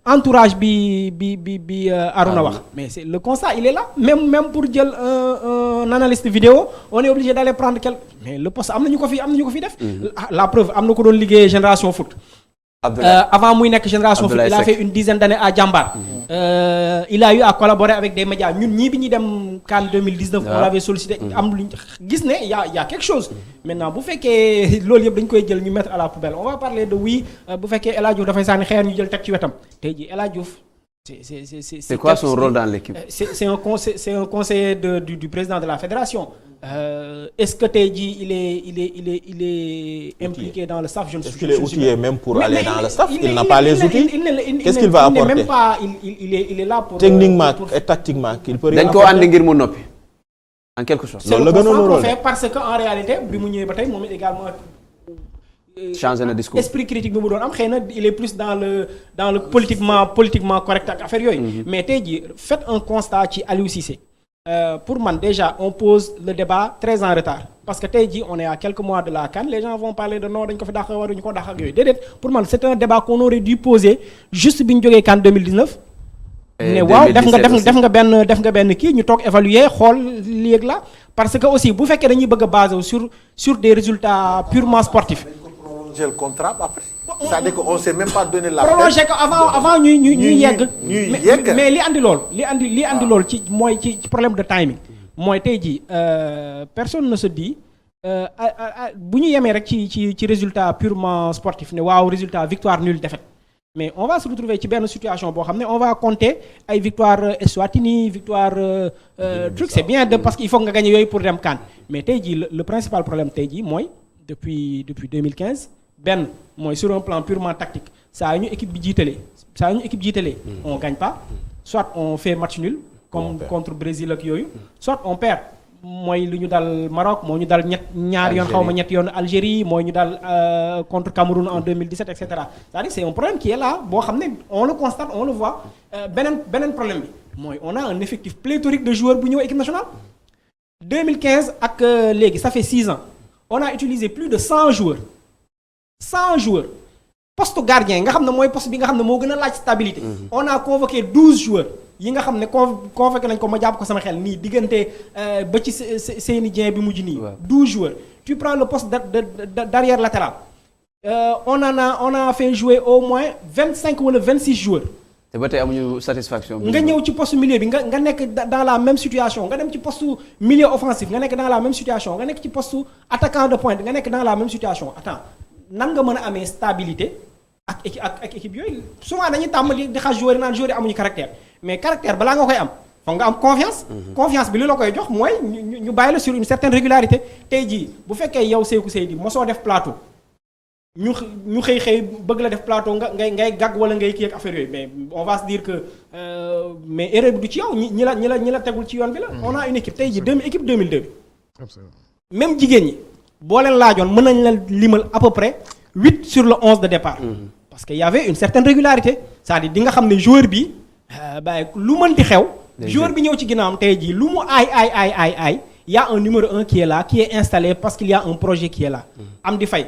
entourage bi Arona wax mais c'est le constat il est là même pour jël un analyste vidéo on est obligé d'aller prendre mais le poste am na ñu ko fi def la preuve am na ko doon liggéey Génération Foot avant muy nekk Génération Foot il a fait une dizaine d'années à Jambar il a eu à collaborer avec des médias ñun ñii bi ñuy dem CAN 2019 on l'avait sollicité am luñ gis ne y a quelque chose maintenant bu fekkee loolu yëpp dañ koy jël ñu mettre à la poubelle on va parler de oui bu fekkee El Hadj Diouf dafay sànni xeer ñu jël teg ci wetam tey jii El Hadj Diouf c'est quoi son rôle dans l'équipe? C'est un conseiller du président de la fédération. Est-ce que tey jii il est impliqué dans le staff? Je ne suis pas. Est-ce qu'il est outillé même pour aller dans le staff? Il n'a pas les outils. Qu'est-ce qu'il va apporter? Il n'est même pas. Il est là pour. Techniquement et tactiquement qu'il peut rien dañ ko andi ngir mu noppi en quelque chose. C'est le constat qu'on fait parce que en réalité bi mu ñëwee ba tey moom également. changer na discours esprit critique bi mu doon am xëy na il est plus dans le politiquement correct ak affaire yooyu. mais tey jii faites un constat ci Aliou Cissé. Pour man déjà on pose le débat très en retard parce que tey jii on est à quelques mois de la CAN les gens vont parler de non dañ ko fi dàq waruñu ko dàq ak yooyu déedéet pour man c'est un débat qu'on aurait dû poser juste bi ñu jógee CAN 2019. ne waaw def nga benn kii ñu toog évaluer xool lii ak la parce que aussi bu fekkee dañuy bëgg a baser sur des résultats purement sportifs. Prolonger le contrat après. C'est-à-dire qu'on ne s'est même pas donné la prolonger ko avant ñuy yegg. mais li andi lool ci mooy ci problème de timing. mooy tey jii personne ne se dit bu ñu yemee rek ci résultat purement sportif ne waaw résultat victoire nul défaite. mais on va se retrouver ci benn situation boo xam ne on va compter ay victoire Eswatini victoire truc c'est bien parce que il faut nga gagner yooyu pour dem CAN mais tey jii le principal problème tey jii mooy depuis 2015 benn mooy sur un plan purement tactique saa yu ñu équipe jiitalee on gagne pas soit on fait match nul comme contre Brésil ak yooyu soit on perd mooy lu ñu dal Maroc moo ñu dal ñaar yoon xaw ma ñett yoon Algérie moo ñu dal contre Cameroun en 2017 et cetera c'est-à-dire c'est un problème qui est là boo xam ne on le constate on le voit beneen problème bi mooy on a un effectif pléthorique de joueurs bu ñëw équipe nationale 2015 ak léegi ça fait 6 ans on a utilisé plus de 100 joueurs poste gardien nga xam ne mooy poste bi nga xam ne moo gën a laaj stabilité on a convoqué 12 joueurs yi nga xam ne convoqué nañ ko ma jàpp ko sama xel nii diggante ba ci Seyni Dieng bi mujj nii 12 joueurs tu prends le poste d'arrière latéral on a fait jouer au moins 25 wala 26 joueurs te ba tey amuñu satisfaction. nga ñëw ci poste milieu bi nga nekk dans la même situation nga dem ci poste milieu offensif nga nekk dans la même situation nga nekk ci poste attaquant de pointe nga nekk dans la même situation attends nan nga mën a amee stabilité ak équipe yooyu souvent dañuy tàmm di xas joueur yi naan joueur yi amuñu caractère mais caractère balaa nga koy am foog nga am confiance. confiance bi li la koy jox mooy ñu bàyyi la sur une certaine régularité tey jii bu fekkee yow Sékou Seydi mosoo def plateau ñu xëy bëgg la def plateau ngay gàgg wala ngay kii ak affaire yooyu mais on va se dire que mais erreur bi du ci yow ñi la tegul ci yoon bi la. on a une équipe tey jii équipe 2002 bi. même jigéen ñi boo leen laajoon mën nañ leen limal à peu près 8 sur le 11 de départ. parce que y avait une certaine régularité c'est-à-dire di nga xam ne joueur bi bàyyi lu mënti xew. joueur bi ñëw ci ginnaawam tey jii lu mu aay y a un numéro 1 qui est là qui est installé parce qu'il y a un projet qui est là. am di fay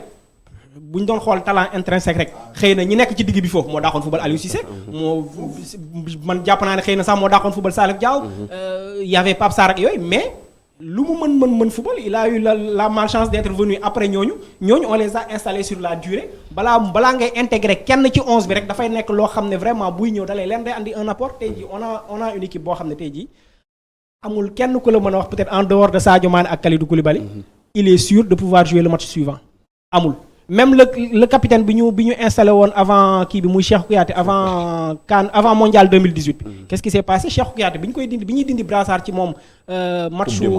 bu ñu doon xool talent intrinsèque rek xëy na ñi nekk ci digg bi foofu moo daaxoon football Aliou Cissé. man jàpp naa ne xëy na sax moo daaxoon football Salif Diao. y avait Pape Sarr ak yooyu mais. lu mu mën football il a eu la malchance d'être venu après ñooñu on les a installés sur la durée balaa ngay intégrer kenn ci 11 bi rek dafay nekk loo xam ne vraiment buy ñëw dalee leen day andi un apport tey jii on a une équipe boo xam ne tey jii amul kenn ku la mën a wax peut-être en dehors de Sadio Mané ak Kalidou Koulibaly il est sûr de pouvoir jouer le match suivant amul même le capitaine bi ñu installé woon avant kii bi muy Cheikh Kouyaté avant mondial 2018 bi qu'est-ce qui s'est passé Cheikh Kouyaté bi ñuy dindi brassard ci moom matchu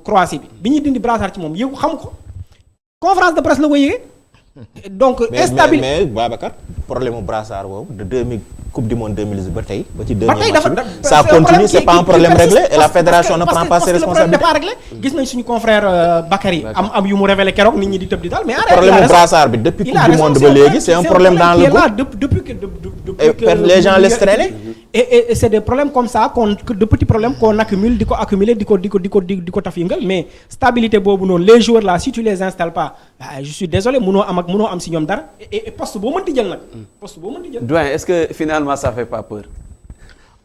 Croatie bi ñuy dindi brassard ci moom yëgu xam ko conférence de presse la ko yëgee donc instabilité mais Babacar problème mu brassard boobu de coupe du monde 2010 ba tey ba ci ba tey dernier dafa match bi ça continue c'est pas un problème réglé et la fédération ne prend pas ses responsabilités. parce que le problème n'est pas réglé gis nañ suñu confrère Bakary am yu mu révélé keroog nit ñi di tëb di daal mais problème mu brassard bi depuis coupe du monde ba léegi c'est un problème dans le groupe depuis que les gens laissent traîner. et c'est des problèmes comme ça de petits problèmes qu'on accumule di ko accumuler di ko taf yëngal mais stabilité boobu noonu les joueurs là si tu les installes pas je suis désolé mënoo am si ñoom dara et poste boo mënti jël nag poste boo mënti jël. Doyen est-ce que finalement ça fait pas peur.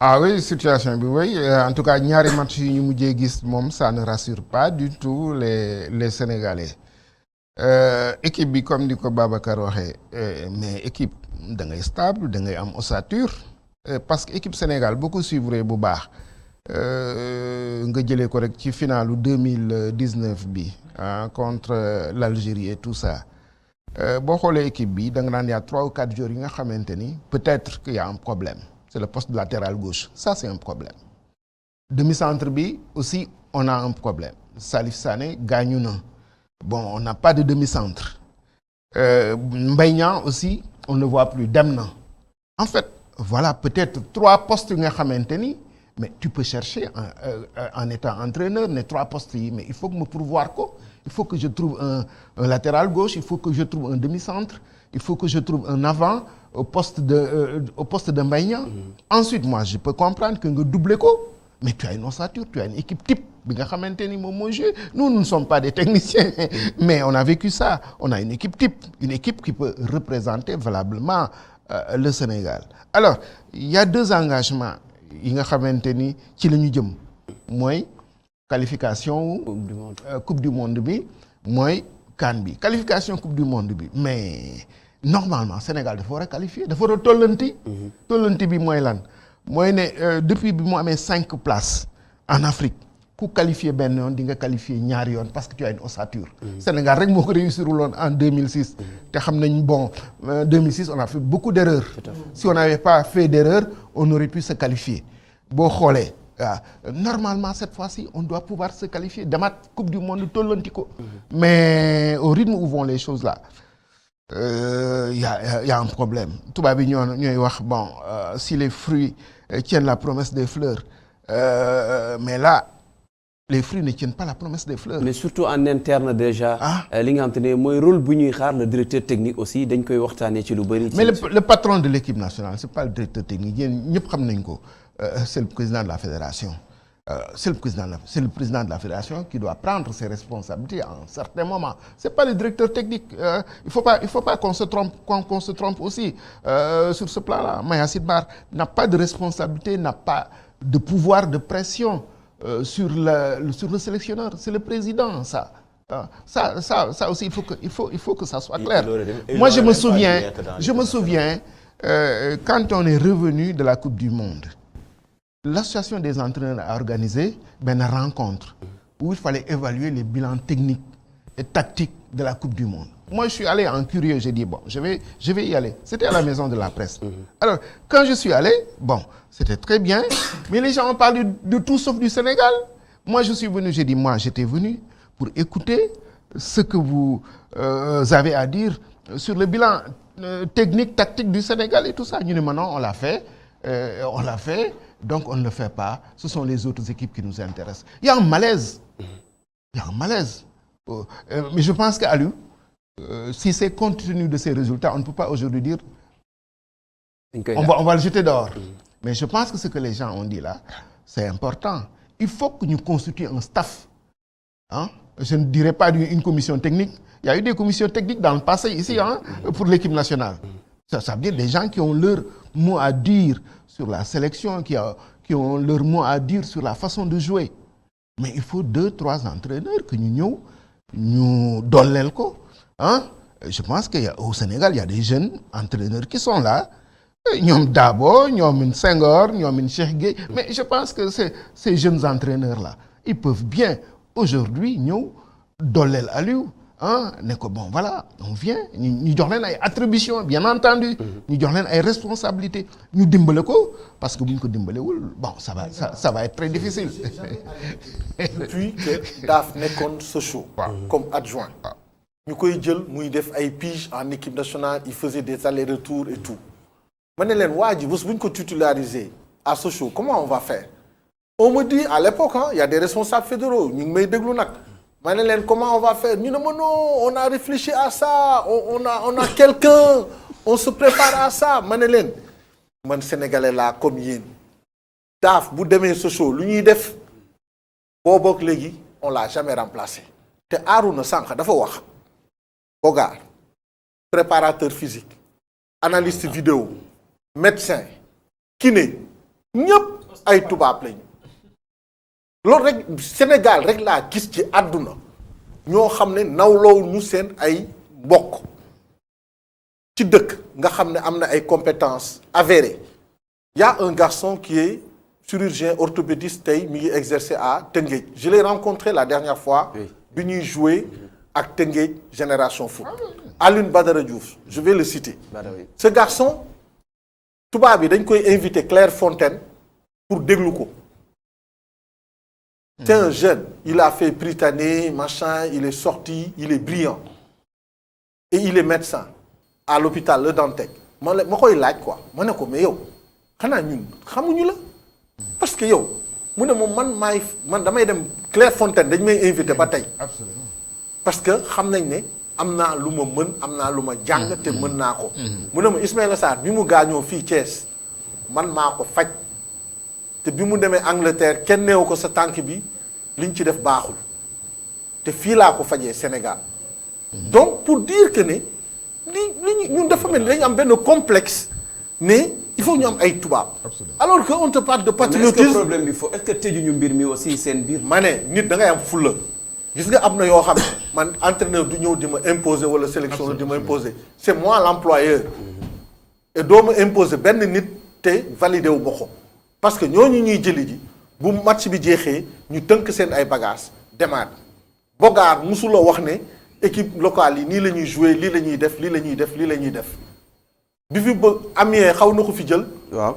Ah oui situation bi oui en tout cas ñaari match yi ñu mujjee gis moom ça ne rassure pas du tout les Sénégalais équipe bi comme ni ko Babacar waxee mais équipe da ngay stable da ngay am ossature parce que équipe Sénégal boo ko suivre bu baax nga jëlee ko rek ci finalu 2019 bi contre l'Algérie et tout ça boo xoolee équipe bi da nga naan y a 3 ou 4 joueurs yi nga xamante ni peut-être qu'il y a un problème. C'est le poste de latéral gauche. Ça, c'est un problème. Demi-centre B, aussi, on a un problème. Salif Sané gagne. Bon, on n'a pas de demi-centre. Mbaye Niang aussi, on ne le voit plus. Demna. En fait, voilà peut-être 3 postes mais tu peux chercher en étant entraîneur les 3 postes. Mais il faut que me pourvoir quoi. Il faut que je trouve un latéral gauche, il faut que je trouve un demi-centre, il faut que je trouve un avant au poste de Mbaye Niang. Ensuite, moi, je peux comprendre que nga doublé ko, mais tu as une ossature, tu as une équipe type. Nous ne sommes pas des techniciens, mais on a vécu ça. On a une équipe type, une équipe qui peut représenter valablement le Sénégal. Alors, il y a 2 engagements yi nga xamanteni ci lañu jëm moy qualification coupe du monde bi moy CAN bi qualification coupe du monde bi mais normalement Sénégal dafa war a qualifier dafa war a tollanti bi mooy lan mooy ne depuis bi mu amee 5 places en Afrique ku qualifier benn yoon di nga qualifier ñaari yoon parce que tu as une ossature. Sénégal rek moo ko réussiruloon en 2006. te xam nañ bon 2006 on a fait beaucoup d'erreurs. Si on n'avait pas fait d'erreurs on aurait pu se qualifier boo xoolee normalement cette fois-ci on doit pouvoir se qualifier demaat coupe du monde tollanti ko. mais au rythme où vont les choses là. Y a un problème tubaab bi ñooy wax bon si les fruits tiennent la promesse des fleurs mais là les fruits ne tiennent pas la promesse des fleurs. mais surtout en interne déjà. li nga xam te ne mooy rôle bu ñuy xaar le directeur technique aussi dañ koy waxtaanee ci lu bari. mais le patron de l'équipe nationale c'est pas le directeur technique yéen ñëpp xam nañ ko c'est le président de la fédération. C'est le président de la fédération qui doit prendre ses responsabilités à un certain moment. C'est pas le directeur technique. Il faut pas qu'on se trompe aussi sur ce plan-là. Maya Sidbar n'a pas de responsabilité, n'a pas de pouvoir de pression sur le sélectionneur. C'est le président, ça. Ça aussi, il faut que ça soit clair. Moi, je me souviens quand on est revenu de la Coupe du Monde. L'association des entraîneurs a organisé une rencontre où il fallait évaluer les bilans techniques et tactiques de la Coupe du Monde. Moi, je suis allé en curieux, j'ai dit, bon, je vais y aller. C'était à la maison de la presse. Alors, quand je suis allé, bon, c'était très bien, mais les gens ont parlé de tout sauf du Sénégal. Moi, je suis venu, j'ai dit, moi, j'étais venu pour écouter ce que vous avez à dire sur le bilan technique, tactique du Sénégal et tout ça. Nous, maintenant, on l'a fait. Donc on ne le fait pas. Ce sont les autres équipes qui nous intéressent. Il y a un malaise. Mais je pense qu'à lui, si c'est compte tenu de ces résultats, on ne peut pas aujourd'hui dire on va le jeter dehors. Mais je pense que ce que les gens ont dit là, c'est important. Il faut que nous constituions un staff. Je ne dirais pas une commission technique. Il y a eu des commissions techniques dans le passé ici pour l'équipe nationale. Ça veut dire des gens qui ont leur mot à dire sur la sélection, qui ont leur mot à dire sur la façon de jouer. Mais il faut 2-3 entraîneurs que nous donnons. Je pense qu'au Sénégal, il y a des jeunes entraîneurs qui sont là. Nous Dabo, nous Senghor, nous Cheikh Gueye. Mais je pense que ces jeunes entraîneurs-là, ils peuvent bien aujourd'hui nous donner à lui. Bon, voilà, on vient, nous donnons des attributions, bien entendu, nous donnons des responsabilités, nous dimbaleko, parce que nous bon, ça va être très difficile. Depuis que Daf Nekon Sochaux, comme adjoint, nous avons fait des piges en équipe nationale, il faisait des allers-retours et tout. ma ne leen waa ji bés bu ñu ko titulariser à Sochaux comment on va faire on me dit à l'époque il y a des responsables fédéraux ñu ngi may déglu nag ma ne leen comment on va faire ñu ne ma non on a réfléchi à ça on a quelqu'un on se prépare à ça ma ne leen man sénégalais laa comme yéen daaf bu demee Sochaux lu ñuy def boobook léegi on l'a jamais remplacé te Arouna sànq dafa wax Bogar préparateur physique analyste vidéo médecin kiné ñëpp ay tubaab lañu loolu rek Sénégal rek laa gis ci àdduna ñoo xam ne nawloo ñu seen ay mbokk ci dëkk nga xam ne am na ay compétences avérées y a un garçon qui est chirurgien orthopédiste tey mi ngi exercer à Tëngéej je l'ai rencontré la dernière fois bi ñuy jouer ak Tëngéej Génération Foot Alioune Badara Diouf je vais le citer ce garçon tubaab bi dañ koy invité Clairefontaine pour déglu ko c'est un jeune il a fait Prytanée machin il est sorti il est brillant et il est médecin à l'hôpital Le Dantec ma koy laaj quoi ma ne ko mais yow xanaa ñun xamuñu la parce que yow mu ne moom man damay dem Clairefontaine dañ may invité ba tey absolument parce que xam nañ ne am naa lu ma mën am naa lu ma jàng te mën naa ko mu ne ma Ismaïla Sarr bi mu gaañoo fii Thiès man maa ko faj te bi mu demee Angleterre kenn neewu ko sa tànk bi liñ ci def baaxul te fii laa ko fajee Sénégal donc pour dire que ne li ñun dafa mel ni dañu am benn complexe ne il faut ñu am ay tubaab alors que on te parle de patriotisme. est-ce que problème bi foofu est-ce que tëjuñu mbir mi aussi seen biir. ma ne nit da ngay am fulla gis nga am na yoo xam ne man entraîneur du ñëw di ma imposer wala sélectionneur di ma imposer c'est moi l'employeur et doo ma imposer benn nit te validé wu ma ko parce que ñooñu ñuy jëli ji bu match bi jeexee ñu tënk seen ay bagages demaat Bogaar musuloo wax ne équipe locale yi nii la ñuy jouer lii la ñuy def lii la ñuy def lii la ñuy def bi fi ba Amiens xaw na ko fi jël. waaw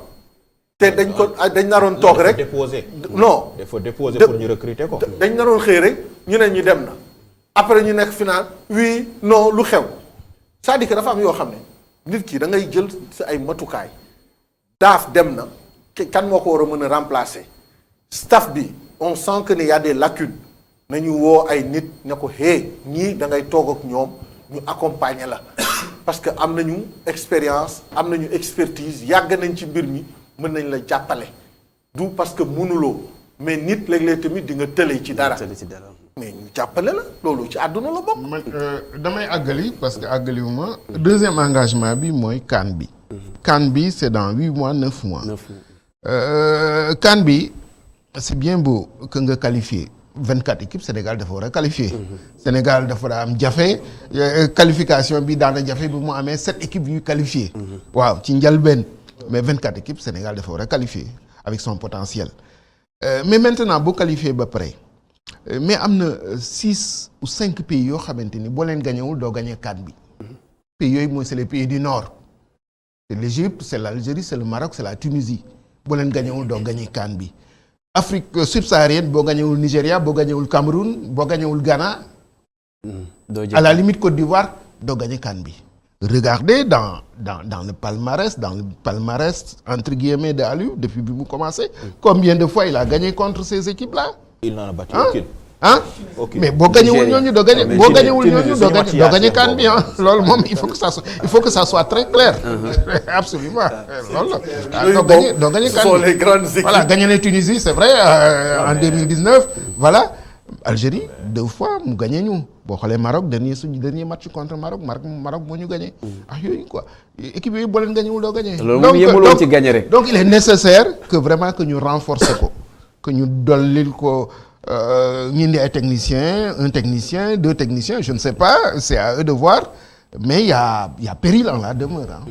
te dañ naroon toog rek déposer. non il faut déposer pour ñu recruter ko. dañ naroon xëy rek ñu ne ñu dem na après ñu nekk final oui non lu xew c'est-à-dire que dafa am yoo xam ne nit ki da ngay jël sa ay matukaay daaf dem na kan moo ko war a mën a remplacer staff bi on sent que ne y a des lacunes nañu woo ay nit ne ko hé ñii da ngay toog ak ñoom ñu accompagner la parce que am nañu expérience am nañu expertise yàgg nañ ci mbir mi mën nañ la jàppale du parce que mënuloo mais nit léeg-léeg tamit di nga tële ci dara mais ñu jàppale la loolu ci àdduna la bokk. man damay àggali parce que àggaliwuma deuxième engagement bi mooy CAN bi. CAN bi c'est dans 8 mois 9 mois. CAN bi c'est bien beau que nga qualifié 24 équipes Sénégal dafa war a qualifié. Sénégal dafa daa am jafe qualification bi daana jafe bi mu amee 7 équipes yu qualifié. waaw ci njëlbeen mais 24 équipes Sénégal dafa war a qualifié avec son potentiel. mais maintenant boo qualifié ba pare mais am na 6 ou 5 pays yoo xamante ni boo leen gañewul doo gañe CAN bi. pays yooyu mooy c'est les pays du nord. c'est l'Égypte c'est l'Algérie c'est le Maroc c'est la Tunisie boo leen gañewul doo gañe CAN bi. Afrique subsaharienne boo gañewul Nigéria boo gañewul Cameroun boo gañewul Ghana. à la limite Côte d'Ivoire doo gañe CAN bi. Regardez dans le palmarès entre guillemets de Aliou depuis bi mu commencé. Combien de fois il a gagné contre ces équipes-là? Il n'en a battu aucune. mais boo gañewul ñooñu doo gañe boo gañewul ñooñu doo gañe CAN bi loolu moom il faut que ça soit très clair. absolument loolu la. doo gañe CAN bi les grandes équipes. voilà gagné na Tunisie c'est vrai en 2019 voilà. Algérie 2 fois mu gagné ñu boo xoolee Maroc dernier match contre Maroc moo ñu gagné. yooyu quoi équipe yooyu boo leen gagné wul doo gagné. loolu moom yemuloon ci gagné rek. donc il est nécessaire que vraiment que ñu renforcer ko que ñu dollil ko ñu indi ay technicien 2 techniciens je ne sais pas c'est à eux de voir mais il y a péril en la demeure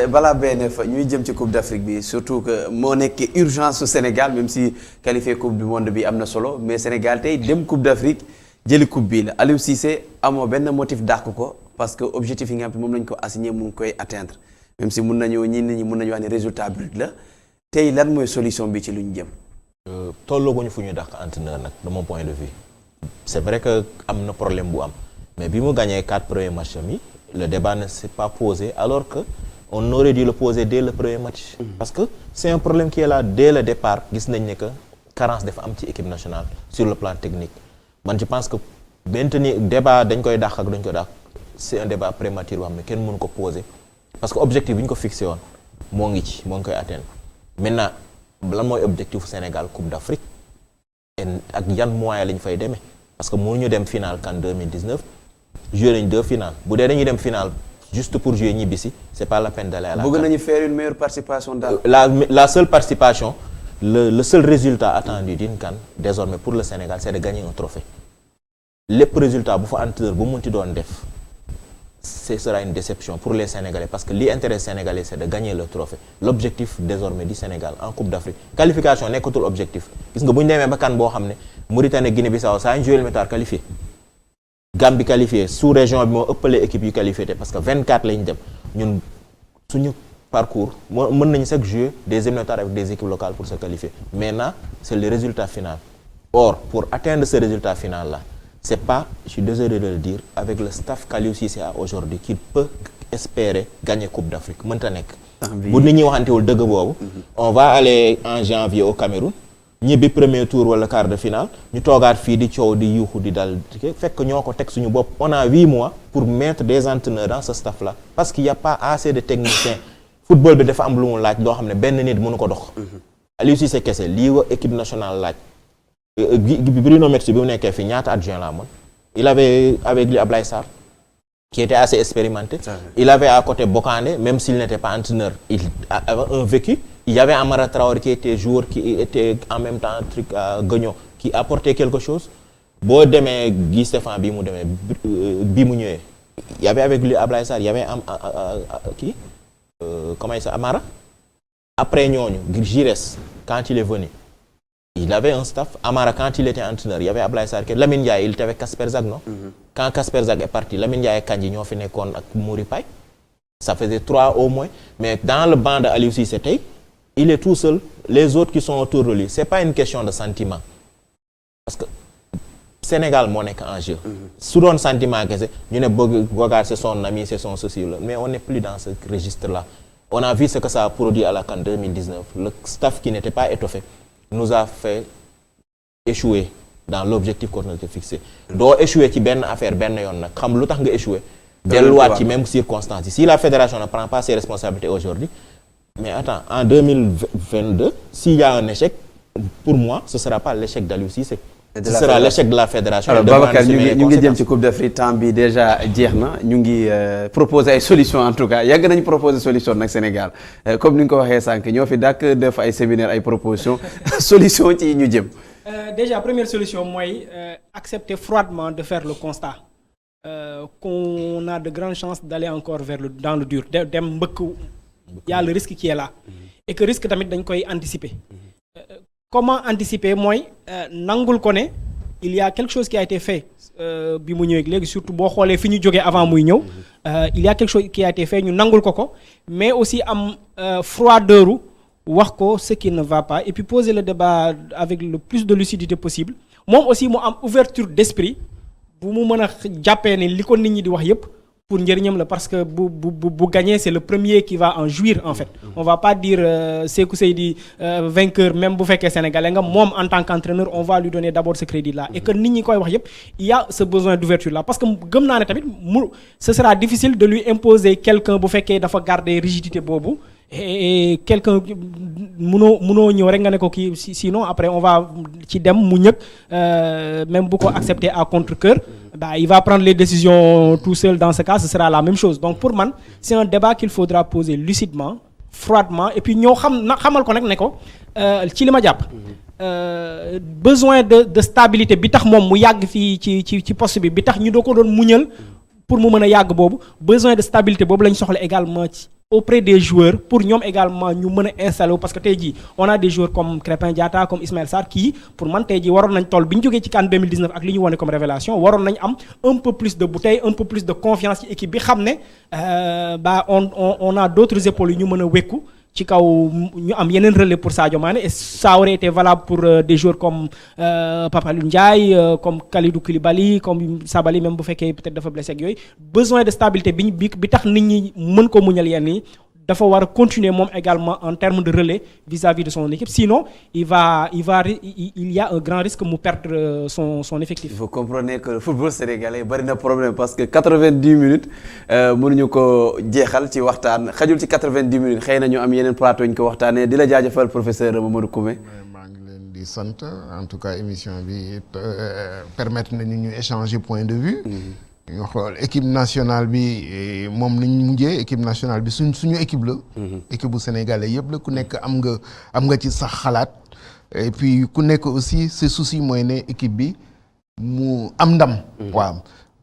balaa BNF ñuy jëm ci Coupe d'Afrique bi surtout que moo nekk urgence su Sénégal même si qualifié Coupe du monde bi am na solo mais Sénégal tey dem Coupe d'Afrique jëli coupe bi la Aliou Cissé amoo benn motif dàq ko parce que objectif yi nga xam ne moom lañ ko assigné mu ngi koy atteindre même si mun nañu wax ne résultat brut la tey lan mooy solution bi ci lu ñu jëm. tollooguñu fu ñuy dàq entraîneur nag de mon point de vue c'est vrai que am na problème bu am mais bi mu gagné 4 premiers matchs yi le débat ne s'est pas posé alors que on aurait dû le poser dès le premier match. Parce que c'est un problème qui est là dès le départ. Gis nañ ne que carence dafa am ci équipe nationale sur le plan technique. Man je pense que maintenir débat dañ koy dàq ak dañ koy dàq c'est un débat prématuré boo xam ne kenn mënu ko poser parce que objectif bi ñu ko fixé woon moo ngi koy atteindre. Maintenant lan mooy objectif Sénégal Coupe d'Afrique ak yan moyens lañ fay demee parce que mënuñu dem finale CAN 2019 joué nañ 2 finales bu dee dañuy dem finale juste pour jouer ñibbisi c'est pas la peine d'aller à la CAN. bëgg nañu faire une meilleure participation daal. La seule participation le seul résultat attendu d'une CAN désormais pour le Sénégal c'est de gagner un trophée lépp résultat bu fa entraîneur bu munti doon def ce sera une déception pour les Sénégalais parce que li intérêt sénégalais c'est de gagner le trophée l'objectif désormais du Sénégal en Coupe d'Afrique qualification nekkatul objectif gis nga bu ñu demee ba CAN boo xam ne Mauritanie Guinée-Bissau saa ñu joué éliminatoire qualifié Gambie qualifié sous région bi moo ëppale équipe yu qualifié te parce que 24 lañ dem ñun suñu parcours mën nañu chaque jouer des éliminatoires avec des équipes locales pour se qualifier maintenant c'est le résultat final or pour atteindre ce résultat final là c'est pas, je suis désolé de le dire, avec le staff qu'Aliou Cissé a aujourd'hui qu'il peut espérer gagner Coupe d'Afrique mënta nekk. bu nit ñi waxantewul dëgg boobu. On va aller en janvier au Cameroun ñibbi premier tour wala quart de finale ñu toogaat fii di coow di yuuxu di dal fekk ñoo ko teg suñu bopp. On a 8 mois pour mettre des entraîneurs dans ce staff là parce qu'il y a pas assez de techniciens. Football bi dafa am lu mu laaj loo xam ne benn nit mënu ko dox. Aliou Cissé kese lii wa équipe nationale laaj. Bruno Metsu bi mu nekkee fii ñaata adjoint la amoon il avait avec lui Ablaye Sarr qui était assez expérimenté. Il avait à côté Bokandé même s'il n'était pas entraîneur il avait un vécu. Il y avait Amara Traoré qui était joueur qui était en même temps Gagnon qui apportait quelque chose. Boo demee Guy Stéphane bi mu demee bi mu ñëwee il y avait avec lui Ablaye Sarr il y avait kii comment il s'appelle Amara. Après ñooñu Giresse quand il est venu il avait un staff. Amara quand il était entraîneur il y avait Ablaye Sarr Lamine Ndiaye il était avec Kasper Zak non. Quand Kasper Zak est parti Lamine Ndiaye ak Kandji ñoo fi nekkoon ak Mouri Paye ça faisait 3 au moins mais dans le banc de Aliou Cissé tey il est tout seul les autres qui sont autour de lui c'est pas une question de sentiment parce que Sénégal moo nekk en jeu. su doon sentiment kese ñu ne Bogar c'est son ami c'est son ceci là mais on n'est plus dans ce registre là on a vu ce que ça a produit à la CAN 2019 le staff qui n'était pas étoffé nous a fait échouer dans l'objectif qu'on s'était fixé. doo échouer ci benn affaire benn yoon nag xam lu tax nga échouer. delluwaat ci même circonstance yi si la fédération ne prend pas ses responsabilités aujourd'hui mais attends en 2022 s'il y a un échec pour moi ce sera pas l'échec d'Aliou Cissé. Ce sera l'échec de la fédération. Alors Babacar ñu ngi jëm ci Coupe d'Afrique temps bi déjà jeex na ñu ngi proposer ay solutions en tout cas yàgg nañu proposer solution nag Sénégal comme ni nga ko waxee sànq ñoo fi dàkk def ay séminaire ay propositions solution ci ñu jëm. Déjà première solution mooy accepter froidement de faire le constat qu'on a de grandes chances d'aller encore dans le dur dem mbëkk y a le risque qui est là et que risque tamit dañ koy anticiper. Comment anticiper mooy nangul ko ne il y a quelque chose qui a été fait bi mu ñëwee léegi surtout boo xoolee fi ñu jógee avant muy ñëw il y a quelque chose qui a été fait ñu nangul ko mais aussi am froideur wax ko ce qui ne va pas et puis poser le débat avec le plus de lucidité possible moom aussi mu am ouverture d'esprit bu mu mën a jàppee ne li ko nit ñi di wax yépp pour njëriñam la parce que bu gagner c'est le premier qui va en jouir en fait. On va pas dire Sékou Seydi vainqueur même bu fekkee sénégalais nga moom en tant qu'entraîneur on va lui donner d'abord ce crédit là et que nit ñi koy wax yépp il y a ce besoin d'ouverture là parce que gëm naa ne tamit ce sera difficile de lui imposer quelqu'un bu fekkee dafa garder rigidité boobu et quelqu'un mënoo ñëw rek nga ne ko kii sinon après on va ci dem mu ñëkk même bu ko accepter à contre-cœur bah il va prendre les décisions tout seul dans ce cas ce sera la même chose donc pour man c'est un débat qu'il faudra poser lucidement froidement et puis ñoo xamal ko nag ne ko ci li ma jàpp besoin de stabilité bi tax moom mu yàgg fii ci poste bi tax ñu doo ko doon muñal pour mu mën a yàgg boobu besoin de stabilité boobu lañ soxla également auprès des joueurs pour ñoom également ñu mën a installer parce que tey jii on a des joueurs comme Crépin Diatta comme Ismaël Sarr kii pour man tey jii waroon nañ toll bi ñu jógee ci CAN 2019 ak li ñu wone comme révélation waroon nañ am un peu plus de bouteille un peu plus de confiance ci équipe bi xam ne on a d'autres épaules yu ñu mën a wekku ci kaw ñu am yeneen relais pour Sadio Mané et ça aurait été valable pour des joueurs comme Papa Alioune Ndiaye comme Kalidou Koulibaly comme Sabaly même bu fekkee peut-être dafa blessé ak yooyu besoin de stabilité bi tax nit ñi mën ko muñal yenn yi dafa war a continuer moom également en termes de relais vis-à-vis de son équipe sinon il y a un grand risque mu perdre son effectif. Vous comprenez que le football sénégalais bari na problème parce que 90 minutes mënuñu ko jeexal ci waxtaan xajul ci 90 minutes xëy na ñu am yeneen plateau ñu ko waxtaanee di la jaajëfal professeur Mamadou Koumé. maa ngi leen di sant en tout cas émission bi permettre nañu ñu échanger point de vue. ñu xool équipe nationale bi moom nañ mujjee équipe nationale bi suñu équipe la. équipe bu sénégalais yëpp la ku nekk am nga ci sax xalaat. et puis ku nekk aussi ce souci mooy ne équipe bi mu am ndam. waaw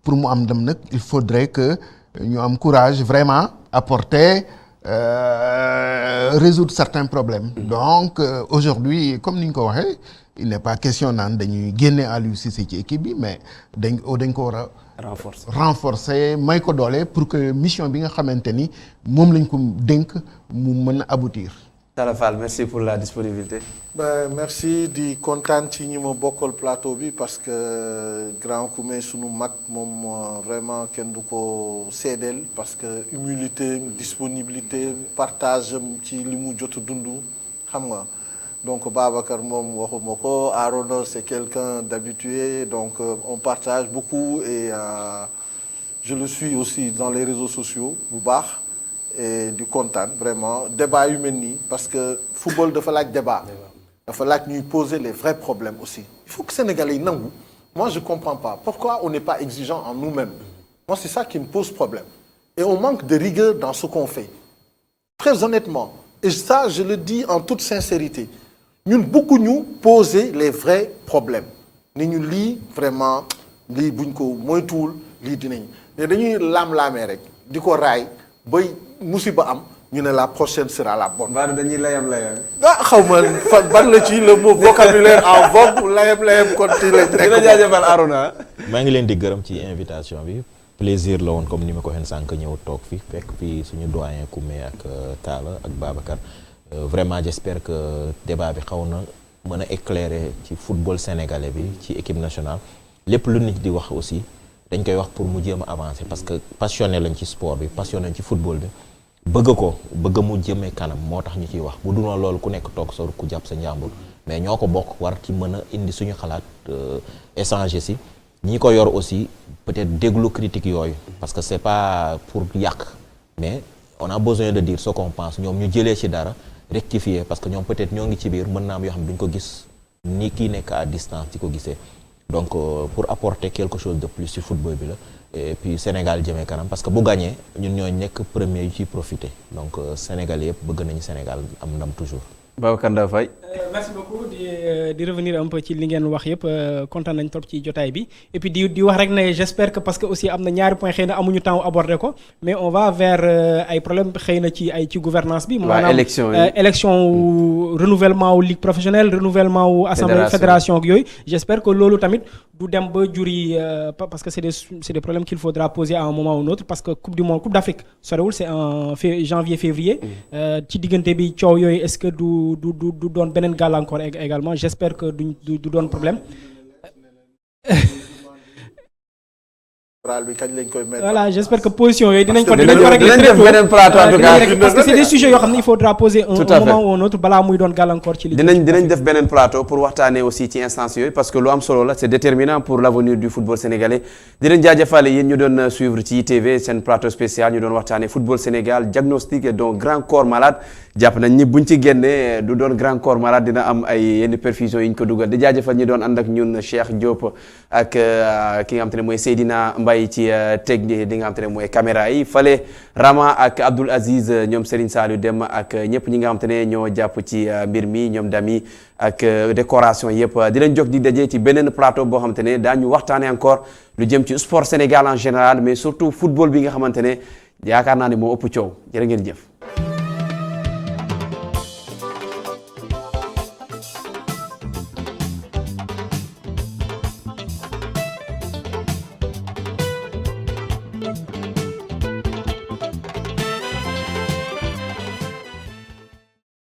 pour mu am ndam nag il faudrait que ñu am courage vraiment apporter résoudre certains problèmes. donc aujourd'hui comme ni ñu ko waxee il n'est pas question naan dañuy génne Aliou Cissé ci équipe bi mais dañ ko war a. renforcer may ko doole pour que mission bi nga xamante ni moom lañ ko dénk mu mën a aboutir. Talla Fall merci pour la disponibilité. Merci di kontaan ci ñi ma bokkal plateau bi parce que grand Koumé sunu mag moom vraiment kenn du ko seedeel parce que humilité disponibilité partage ci li mu jot a dund xam nga donc Babacar moom waxuma ko Arona c'est quelqu'un d'habitué donc on partage beaucoup et je le suis aussi dans les réseaux sociaux bu baax. Et du kontaan vraiment débat yu mel nii parce que football dafa laaj débat dafa laaj ñuy poser les vrais problèmes aussi il faut que Sénégalais yi nangu moi je comprends pas pourquoi on n'est pas exigeant en nous-mêmes moi c'est ça qui me pose problème et on manque de rigueur dans ce qu'on fait très honnêtement et ça je le dis en toute sincérité ñun bëgguñu poser les vrais problèmes ni ñu lii vraiment lii buñ ko moytuwul lii dinañ mais dañuy laam-laamee rek di ko raay bay musiba am ñu ne la prochaine sera la bonne. Mbaa dañuy layam. xaw ma ban la ci le mot vocabulaire en vogue layam kon ci lañ nekk. dina jaajëfal Arona. maa ngi leen di gërëm ci invitation bi plaisir la woon comme ni ma ko waxee sànq ñëw toog fi fekk fi suñu doyen Koumé ak Talla ak Babacar vraiment j'espère que débat bi xaw na mën a éclairer ci football sénégalais bi ci équipe nationale lépp lu nit di wax aussi. dañ koy wax pour mu jéem a avancer parce que passionné lañ ci sport bi passionné ci football bi bëgg mu jëmee kanam moo tax ñu ciy wax bu dunoo loolu ku nekk toog sa ku jàpp sa njàmbur mais ñoo ko bokk war ci mën a indi suñu xalaat échanger si ñi ko yor aussi peut-être déglu critique yooyu parce que c'est pas pour yàq mais on a besoin de dire ce qu'on pense ñoom ñu jëlee ci dara rectifier parce que ñoom peut-être ñoo ngi ci biir mën naa am yoo xam ne duñ ko gis ni kii nekk à distance ci ko gisee donc pour apporter quelque chose de plus ci football bi la et puis Sénégal jëmee kanam parce que bu gagné ñun ñooy nekk premier yu ciy profiter donc Sénégal yëpp bëgg nañu Sénégal am ndam toujours. Babacar Ndaw Faye. Merci beaucoup di revenir un peu ci li ngeen wax yëpp kontaan nañ trop ci jotaay bi et puis di wax rek ne j'espère que parce que aussi am na ñaari point xëy na amuñu temps aborder ko mais on va vers ay problème xëy na ci gouvernance bi. maanaam élection renouvellement wu ligue professionnelle renouvellement wu assemblée fédération ak yooyu j'espère que loolu tamit du dem ba juri parce que c'est des problèmes qu'il faudra poser à un moment ou un autre parce que coupe du monde coupe d'Afrique sorewul c'est en janvier février ci diggante bi coow yooyu est-ce que du doon beneen gàllankoor également j'espère que du doon problème. Voilà j'espère que position yooyu dinañ ko régler très tôt beneen plateau en tout cas parce que c'est des sujets yoo xam ne il faudra poser un moment ou un autre balaa muy doon gàllankoor ci li dinañ def beneen plateau pour waxtaanee aussi ci instance yooyu parce que lu am solo la c'est déterminant pour l'avenir du football sénégalais dinañ jaajëfale yéen ñu doon suivre ci ITV seen plateau spécial ñu doon waxtaanee football Sénégal diagnostic et donc grand corps malade jàpp nañ ni buñ ci génnee du doon grand corps malade dina am ay yenn perfusion yi ñu ko dugal di jaajëfal ñi doon ànd ak ñun Cheikh Diop ak ki nga xam te ne mooy Seydina Mbaye ci technique di nga xam te ne mooy caméra yi fale Rama ak Abdoul Aziz ñoom Serigne Saliou Dem ak ñëpp ñi nga xam te ne ñoo jàpp ci mbir mi ñoom Dami ak décoration yëpp di leen jox di daje ci beneen plateau boo xamante ne daañu waxtaanee encore lu jëm ci sport Sénégal en général mais surtout football bi nga xamante ne yaakaar naa ne moo ëpp coow jërë ngeen jëf